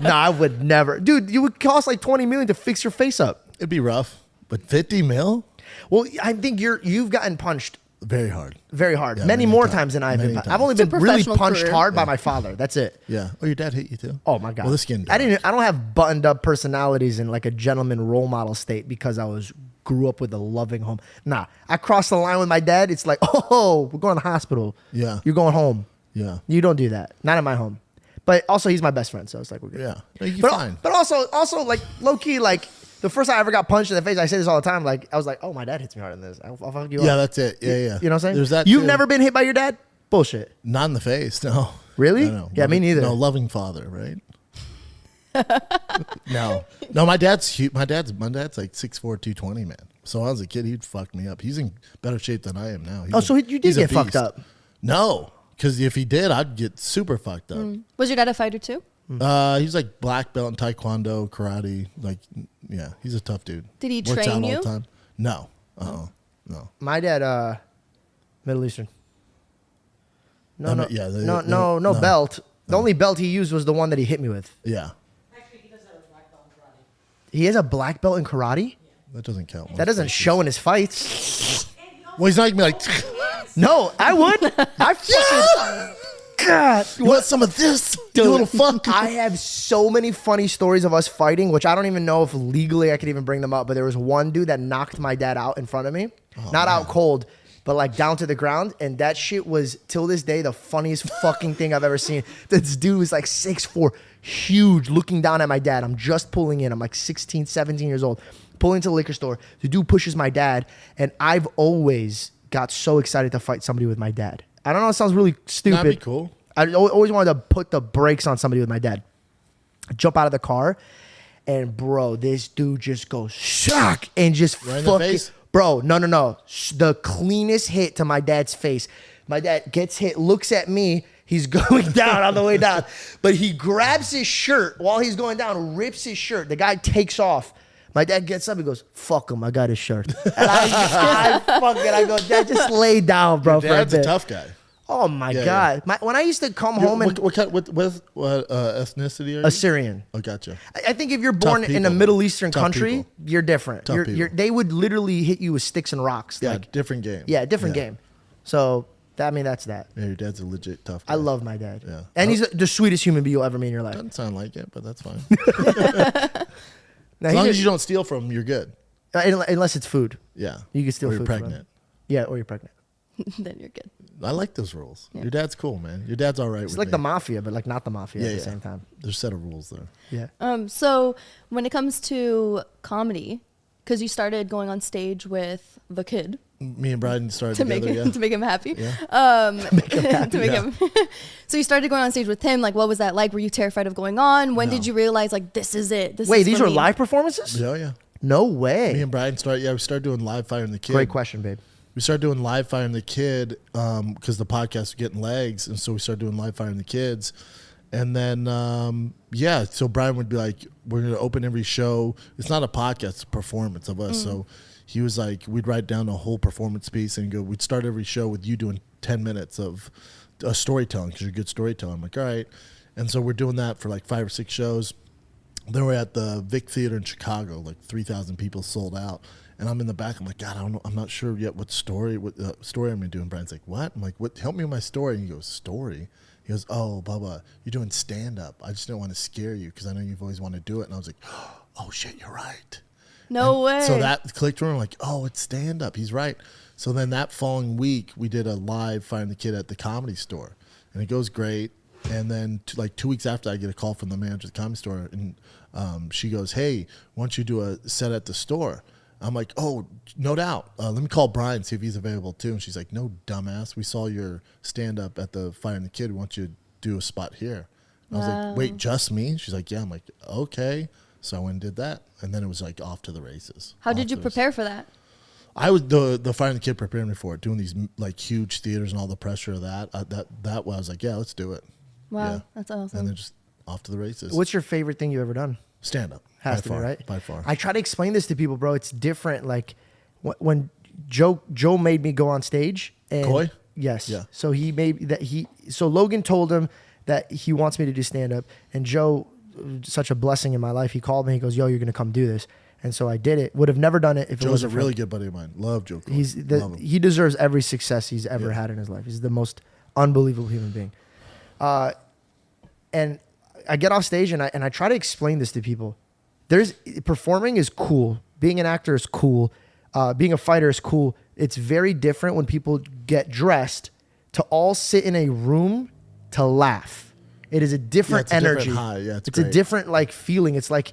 No, I would never. Dude, you would cost like $20 million to fix your face up. It'd be rough. But 50 mil? Well, I think you've gotten punched Very hard. very hard. Yeah, many many more times. times than I've Many been. times. I've only It's a been really professional punched career. hard by my father. That's it. Yeah. Oh, your dad hit you too? Oh my god! Well, this skin. I don't have buttoned up personalities in like a gentleman role model state because I grew up with a loving home. Nah, I crossed the line with my dad. It's like, oh, we're going to the hospital. Yeah. You're going home. Yeah. You don't do that. Not in my home. But also, he's my best friend, so it's like we're good. Yeah. No, you're fine. But also, like low key, like the first time I ever got punched in the face, I say this all the time. Like I was like, oh, my dad hits me harder than this. I'll fuck you Yeah, up. that's it. Yeah, yeah. You know what I'm saying? There's that. You've too. never been hit by your dad? Bullshit. Not in the face. No. Really? No. Yeah, me neither. No, loving father, right? No. My dad's huge. My dad's like 6'4", 220, man. So when I was a kid, he'd fuck me up. He's in better shape than I am now. So you did he's a get fucked beast. up? No, because if he did, I'd get super fucked up. Was your dad a fighter too? He's like black belt in taekwondo, karate. Like, yeah, he's a tough dude. Did he Works train out you? all the time. No. No. My dad, Middle Eastern. No No. belt. The only belt he used was the one that he hit me with. Yeah. Actually, he does have a black belt in karate. He has a black belt in karate? That doesn't count. That doesn't show in his fights. Well, he's not gonna be like. No, I would. I fucking. God, You want some of this, you little fuck? I have so many funny stories of us fighting, which I don't even know if legally I could even bring them up. But there was one dude that knocked my dad out in front of me, not out cold, but like down to the ground. And that shit was till this day the funniest fucking thing I've ever seen. This dude was like 6'4", huge, looking down at my dad. I'm just pulling in. I'm like 16, 17 years old, pulling into the liquor store. The dude pushes my dad, and I've always got so excited to fight somebody with my dad. I don't know. It sounds really stupid. That'd be cool. I always wanted to put the brakes on somebody with my dad. I jump out of the car, and bro, this dude just goes shock and just Right in the face? Bro, no. The cleanest hit to my dad's face. My dad gets hit, looks at me. He's going down on the way down, but he grabs his shirt while he's going down, rips his shirt. The guy takes off. My dad gets up and goes, "Fuck him, I got his shirt." And I go, "Dad, just lay down, bro." Your dad's for a a bit. tough guy. Oh my God. When I used to come home and What ethnicity are you? Assyrian. Oh, gotcha. I think if you're born in a people, Middle Eastern Tough country, people. you're different. Tough people. They would literally hit you with sticks and rocks. Yeah, Like, different game. yeah, different game. So, that's that. Yeah, your dad's a legit tough guy. I love my dad. Yeah. And he's the sweetest human being you'll ever meet in your life. Doesn't sound like it, but that's fine. Now, As he long did- as you don't steal from him, you're good. unless it's food. Yeah. You can steal or you're food from pregnant. him. Yeah, or you're pregnant. Then you're good. I like those rules. Your dad's cool, man. Your dad's all right It's with like me. the mafia, but like not the mafia at the same time. There's a set of rules there. Yeah. So when it comes to comedy, because you started going on stage with the kid Me and Brian started to make together, him, to make him happy. Yeah. To make him. So you started going on stage with him. Like, what was that like? Were you terrified of going on? When did you realize like this is it? Wait, is these for are me? live performances? Yeah, yeah. No way. Me and Brian we started doing live Fire and the Kid. Great question, babe. We started doing live Fire and the Kid because the podcast was getting legs, and so we started doing live Fire and the Kids. And then, so Brian would be like, we're going to open every show. It's not a podcast, it's a performance of us. So he was like, we'd write down a whole performance piece and go, we'd start every show with you doing 10 minutes of storytelling because you're a good storyteller. I'm like, all right. And so we're doing that for like 5 or 6 shows. Then we're at the Vic Theater in Chicago, like 3,000 people sold out. And I'm in the back. I'm like, God, I don't know. I'm not sure yet what story I'm going to do. And Brian's like, what? I'm like, what? Help me with my story. And he goes, story? He goes, oh, Bubba, you're doing stand-up. I just didn't want to scare you because I know you've always wanted to do it. And I was like, oh, shit, you're right. No way. So that clicked through. I'm like, oh, it's stand-up. He's right. So then that following week, we did a live Fire and the Kid at the Comedy Store. And it goes great. And then like 2 weeks after, I get a call from the manager of the Comedy Store. And she goes, hey, why don't you do a set at the store? I'm like, oh, no doubt. Let me call Brian, see if he's available too. And she's like, no, dumbass. We saw your stand-up at the Fire and the Kid. We want you to do a spot here. And I was like, wait, just me? She's like, yeah. I'm like, okay. So I went and did that. And then it was like off to the races. How did you prepare for that? I was the Fire and the Kid prepared me for it, doing these like huge theaters and all the pressure of that. That was like, yeah, let's do it. Wow, Yeah. that's awesome. And then just off to the races. What's your favorite thing you've ever done? Stand up? Has by to far, be, right? By far. I try to explain this to people, bro. It's different. Like when Joe made me go on stage. And Coy? Yes. Yeah. So so Logan told him that he wants me to do stand up, and Joe, such a blessing in my life, he called me. He goes, "Yo, you're gonna come do this." And so I did it. Would have never done it if it Joe's a wasn't really for good buddy of mine. Love Joe Coy. Love him. he deserves every success he's ever had in his life. He's the most unbelievable human being. And I get off stage and I try to explain this to people. Performing is cool. Being an actor is cool. Being a fighter is cool. It's very different when people get dressed to all sit in a room to laugh. It is a different it's a different energy. high. Yeah, it's a great. different like feeling. It's like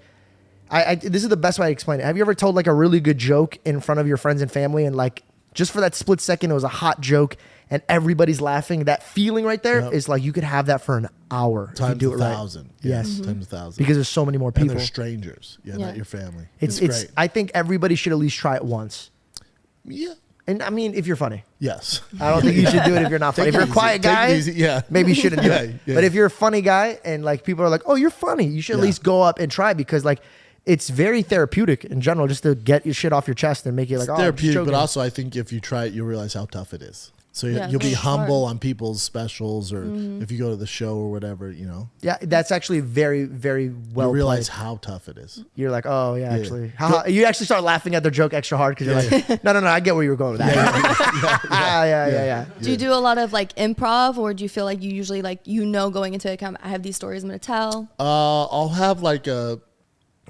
this is the best way I explain it. Have you ever told like a really good joke in front of your friends and family, and like just for that split second it was a hot joke and everybody's laughing? That feeling right there is like you could have that for an hour if you Times do it right. 1,000. Yes. Mm-hmm. Times 1,000. Because there's so many more and people. they're strangers. Yeah, Yeah. not your family. It's great. I think everybody should at least try it once. Yeah. And I mean, if you're funny. Yes. I don't think you should do it if you're not funny. If Take you're it a quiet easy. Take guy, it easy. Yeah. maybe you shouldn't do it. Yeah. But if you're a funny guy and like people are like, "Oh, you're funny," you should at least go up and try, because like it's very therapeutic in general just to get your shit off your chest and make it like, It's "Oh, therapeutic, I'm but joking." also I think if you try it, you'll realize how tough it is. So Yeah, you'll be it's hard. humble on people's specials, or if you go to the show or whatever, you know. Yeah, that's actually very, very well You realize played. how tough it is. You're like, oh yeah, Yeah. actually, you actually start laughing at their joke extra hard because you're like, no, I get where you were going with that. Yeah. Do you do a lot of like improv, or do you feel like you usually like going into it? I have these stories I'm gonna tell. I'll have like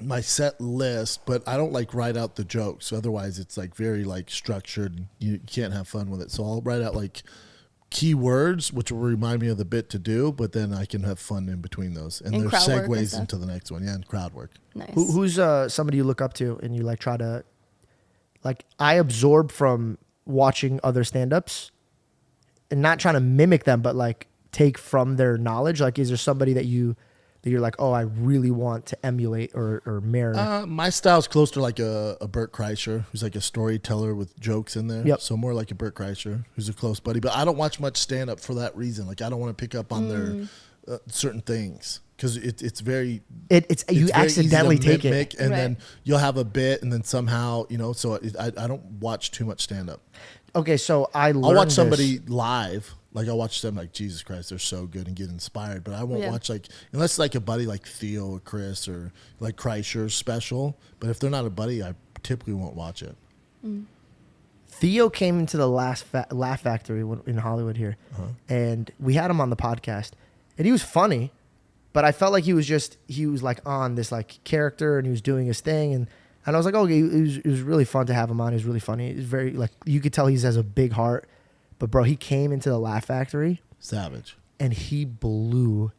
my set list, but I don't like write out the jokes. Otherwise, it's like very like structured. You can't have fun with it. So I'll write out like keywords, which will remind me of the bit to do, but then I can have fun in between those. And there's crowd work and segues stuff. into the next one. Yeah, and crowd work. Nice. Who's somebody you look up to and you like try to, like, I absorb from watching other stand-ups and not trying to mimic them, but like take from their knowledge. Like, is there somebody that you're like, oh, I really want to emulate or mirror? My style's close to like a Bert Kreischer, who's like a storyteller with jokes in there. Yep. So more like a Bert Kreischer, who's a close buddy. But I don't watch much stand-up for that reason. Like, I don't want to pick up on their certain things because it's very... It's you very accidentally easy to take it. mimic, and then Right. you'll have a bit, and then somehow, you know, so I don't watch too much stand-up. Okay, so I'll I'll watch somebody live. Like, I'll watch them like, Jesus Christ, they're so good, and get inspired. But I won't Yeah. watch, like, unless like a buddy like Theo or Chris or like Kreischer's special. But if they're not a buddy, I typically won't watch it. Theo came into the last Laugh Factory in Hollywood here, and we had him on the podcast, and he was funny, but I felt like he was like on this like character, and he was doing his thing, and I was like, oh, it was really fun to have him on. He was really funny. He was very, like, you could tell he has a big heart, but bro, he came into the Laugh Factory Savage. and he blew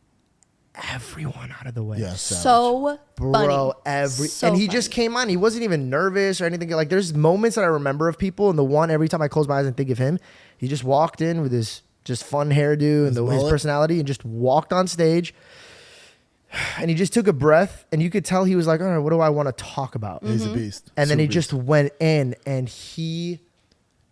everyone out of the way. Yeah, savage. So Bro, funny. So and he funny. just came on. He wasn't even nervous or anything. Like, there's moments that I remember of people, and the one every time I close my eyes and think of him, he just walked in with his just fun hairdo and his mullet. personality, and just walked on stage. And he just took a breath, and you could tell he was like, all right, what do I want to talk about? He's a beast. And then Super he beast. just went in, and he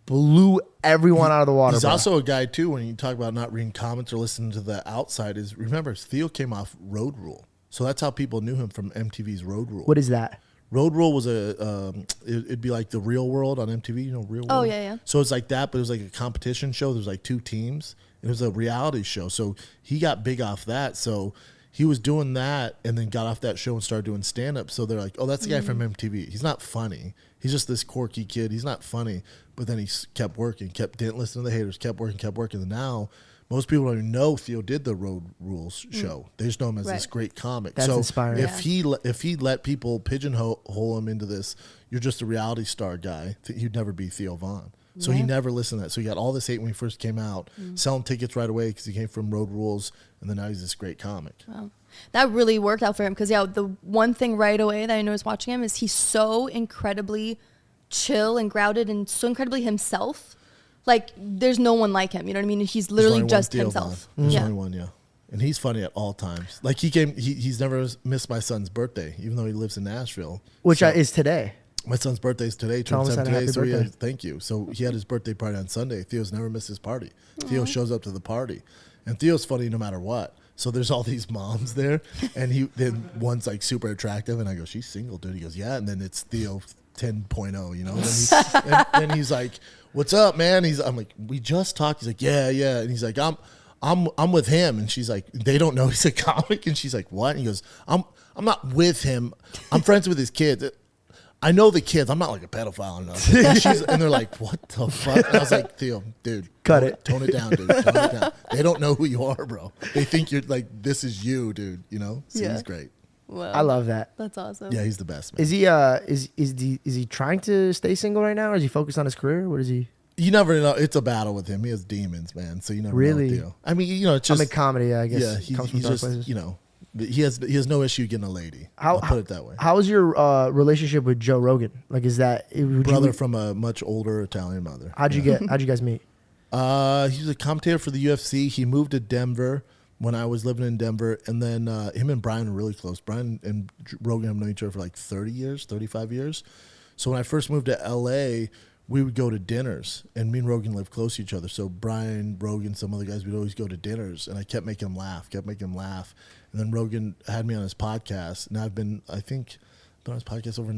blew everyone out of the water. He's bro. also a guy too. When you talk about not reading comments or listening to the outside, is remember Theo came off Road Rule, so that's how people knew him from MTV's Road Rule. What is that? Road Rule was it'd be like the Real World on MTV, you know, Real World. Oh, yeah. So it's like that, but it was like a competition show. There was like two teams. It was a reality show, so he got big off that. So he was doing that, and then got off that show and started doing stand up. So they're like, oh, that's the guy from MTV. He's not funny. He's just this quirky kid. He's not funny. But then he kept working, didn't listen to the haters, kept working. And now most people don't even know Theo did the Road Rules show. They just know him as this Right. great comic. That's so inspiring. if he let people pigeonhole him into this, you're just a reality star guy, he'd never be Theo Von. So he Yeah. never listened to that. So he got all this hate when he first came out, selling tickets right away because he came from Road Rules, and then now he's this great comic. Wow. That really worked out for him because, the one thing right away that I noticed watching him is he's so incredibly chill and grounded and so incredibly himself. Like, there's no one like him. You know what I mean? He's literally There's only one just Theo himself. Von. There's Yeah. only one, yeah. And he's funny at all times. Like, he's never missed my son's birthday, even though he lives in Nashville. Which So- is today. My son's birthday's today, Tell him 27 I said today. happy So birthday. thank you. So he had his birthday party on Sunday. Theo's never missed his party. Theo shows up to the party, and Theo's funny no matter what. So there's all these moms there, and then one's like super attractive, and I go, she's single, dude. He goes, yeah, and then it's Theo 10.0, you know. And then he's like, what's up, man? I'm like, we just talked. He's like, yeah, and he's like, I'm with him, and she's like, they don't know he's a comic, and she's like, what? And he goes, I'm not with him. I'm friends with his kids. I know the kids. I'm not like a pedophile or nothing. And they're like, what the fuck? And I was like, Theo, dude, Cut it. Tone it down, dude. Tone it down. They don't know who you are, bro. They think you're like, this is you, dude. You know? So Yeah. he's great. Wow. I love that. That's awesome. Yeah, he's the best, man. Is he is he trying to stay single right now, or is he focused on his career? What is he? You never know. It's a battle with him. He has demons, man. So you never Really? know with Theo. I mean, you know, it's just I'm in comedy, I guess. yeah. comes from He's dark just places. you know, he has no issue getting a lady. I'll put it that way. How was your relationship with Joe Rogan? Like, is that would Brother You, from a much older Italian mother. how'd you Yeah. how'd you guys meet? He was a commentator for the UFC. He moved to Denver when I was living in Denver, and then him and Brian are really close. Brian and Rogan have known each other for like 30 years, 35 years. So when I first moved to LA, we would go to dinners, and me and Rogan lived close to each other. So Brian, Rogan, some other guys, we'd always go to dinners, and I kept making him laugh. And then Rogan had me on his podcast, and I've been, I think, been on his podcast over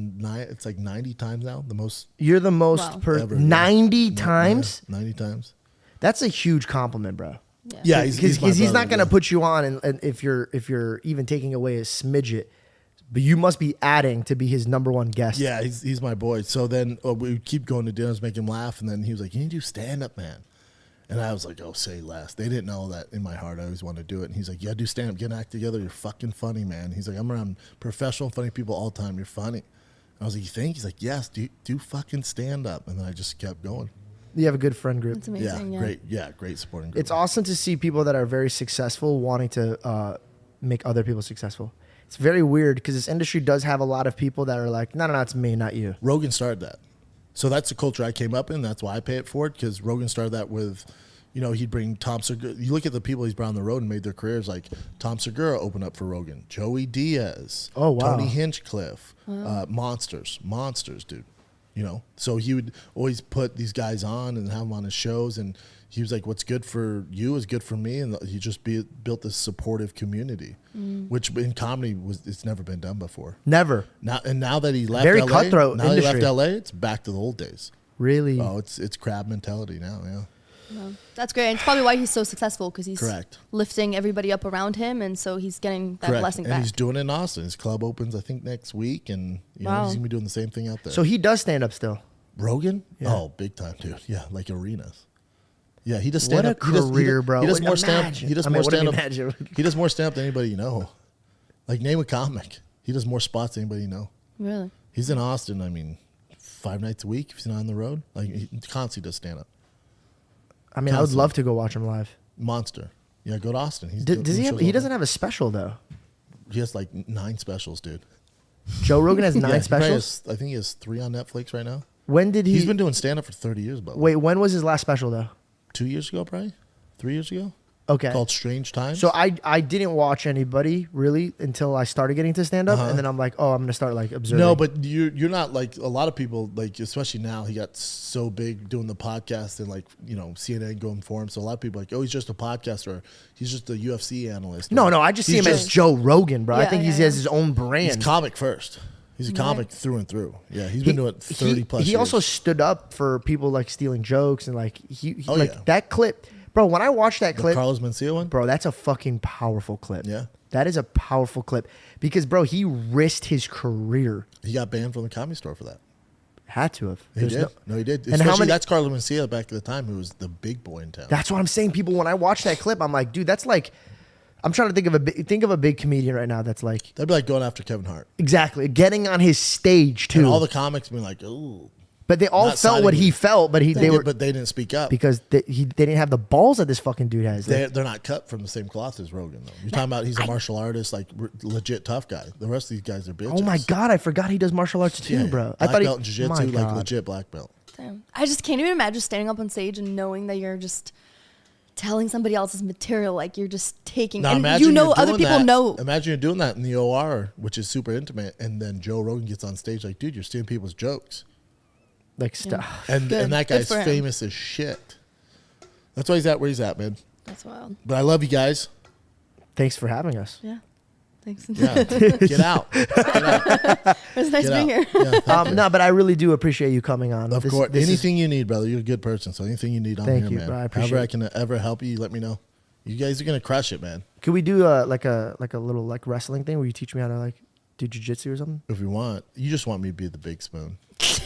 it's like 90 times now, the most You're the most Wow. ever. yeah. 90 times. Yeah, 90 times. That's a huge compliment, bro. Yeah, Because my he's brother, not going to yeah. put you on, and if you're even taking away a smidget, but you must be adding to be his number one guest. Yeah, he's my boy. So then we would keep going to dinners, make him laugh, and then he was like, "You need to do stand up, man." And I was like, "Oh, say less." They didn't know that in my heart I always wanted to do it. And he's like, "Yeah, do stand up, get an act together. You're fucking funny, man." He's like, "I'm around professional funny people all the time. You're funny." And I was like, "You think?" He's like, "Yes, do fucking stand up." And then I just kept going. You have a good friend group. That's amazing. Great supporting group. It's awesome to see people that are very successful wanting to make other people successful. It's very weird because this industry does have a lot of people that are like, no, it's me, not you. Rogan started that. So that's the culture I came up in. That's why I pay it forward, because Rogan started that with, he'd bring Tom Segura. You look at the people he's brought on the road and made their careers, like Tom Segura opened up for Rogan, Joey Diaz, Oh, wow. Tony Hinchcliffe, monsters, dude. So he would always put these guys on and have them on his shows, and he was like, "What's good for you is good for me," and he just built this supportive community, which in comedy it's never been done before. Never. Now that he left Very LA, cutthroat now that he left industry. LA, it's back to the old days. Really? Oh, it's crab mentality now. Yeah. Well, that's great. And it's probably why he's so successful, because he's Correct. lifting everybody up around him, and so he's getting that Correct. blessing And back. he's doing it in Austin. His club opens, I think, next week, and Wow. he's gonna be doing the same thing out there. So he does stand up still. Rogan? Yeah. Oh, big time, dude. Yeah, like arenas. Yeah, he does What stand a up. He does- career, bro. He does Like, more stand up. imagine. He does I mean, more what do you stand up. imagine? He does more stand up than anybody you know. Like, name a comic. He does more spots than anybody you know. Really? He's in Austin, 5 nights a week if he's not on the road. Like, he constantly does stand up. I mean, I would Constantly. love to go watch him live. Monster. Yeah, go to Austin. He's Does he doing have? shows He all doesn't the- have a special though. He has like 9 specials, dude. Joe Rogan has 9 Yeah, he probably specials. has- I think he has 3 on Netflix right now. When did he? He's been doing stand up for 30 years, but Wait, when was his last special though? 2 years ago, probably 3 years ago. Okay. Called Strange Times. So I didn't watch anybody really until I started getting to stand up, and then I'm like, oh, I'm gonna start like observing. No, but you're not like a lot of people, like especially now he got so big doing the podcast and like CNN going for him. So a lot of people are like, oh, he's just a podcaster. He's just a UFC analyst. no, I just see He's him as just- Joe Rogan, bro. I Yeah, think he yeah, has yeah. his own He's brand. comic first. He's a comic through and through. Yeah, he's been doing it 30 plus He years. also stood up for people like stealing jokes and like he Oh, like yeah. that clip, bro. When I watched that the clip, Carlos Mencia one. bro, that's a fucking powerful clip. Yeah. That is a powerful clip because, bro, he risked his career. He got banned from the Comedy Store for that. Had to have. He There's did. no- No, he did. And Especially how many- that's Carlos Mencia back at the time, who was the big boy in town. That's what I'm saying. People, when I watch that clip, I'm like, dude, that's like, I'm trying to think of a big comedian right now that's like That'd be like going after Kevin Hart. exactly getting on his stage too. And all the comics being like, ooh. but they all not felt what siding he with- felt, but But they didn't speak up. because they didn't have the balls that this fucking dude has. Like, They're not cut from the same cloth as Rogan, though. You're talking about he's a martial artist, like legit tough guy. The rest of these guys are bitches. oh my god, I forgot he does martial arts too, Yeah, bro. I Black thought belt in my jiu-jitsu, like God. legit black belt. Damn. I just can't even imagine standing up on stage and knowing that you're just telling somebody else's material, like you're just taking. Now and imagine you're doing other people that- know. Imagine you're doing that in the OR, which is super intimate, and then Joe Rogan gets on stage like, dude, you're stealing people's jokes. Like stuff. And Good. and that Good guy's for him. famous as shit. That's why he's at where he's at, man. That's wild. But I love you guys. Thanks for having us. Yeah. Thanks. Yeah. Get out. It was nice Get being out. here. Yeah, thank you. No, but I really do appreciate you coming on. Of This- course. this is- Anything you need, brother. You're a good person. So anything you need, I'm Thank here, you, man. bro. I appreciate However I it. can ever help you, let me know. You guys are gonna crush it, man. Could we do like a little like wrestling thing where you teach me how to like do jiu-jitsu or something? If you want. You just want me to be the big spoon.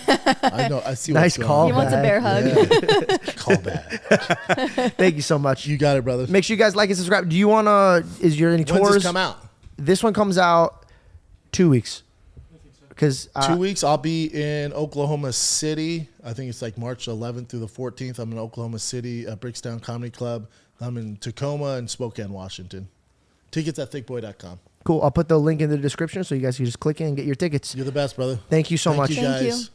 I know. I see Nice what's call He going on. wants a bear hug. Yeah. Call back. Thank you so much. You got it, brother. Make sure you guys like and subscribe. Do you want to? Is there any When's tours? this come out? This one comes out 2 weeks. Because 2 weeks. I'll be in Oklahoma City. I think it's like March 11th through the 14th. I'm in Oklahoma City at Brickstown Comedy Club. I'm in Tacoma and Spokane, Washington. Tickets at thickboy.com. cool. I'll put the link in the description so you guys can just click in and get your tickets. You're the best, brother. Thank you so Thank much. you Thank you. guys.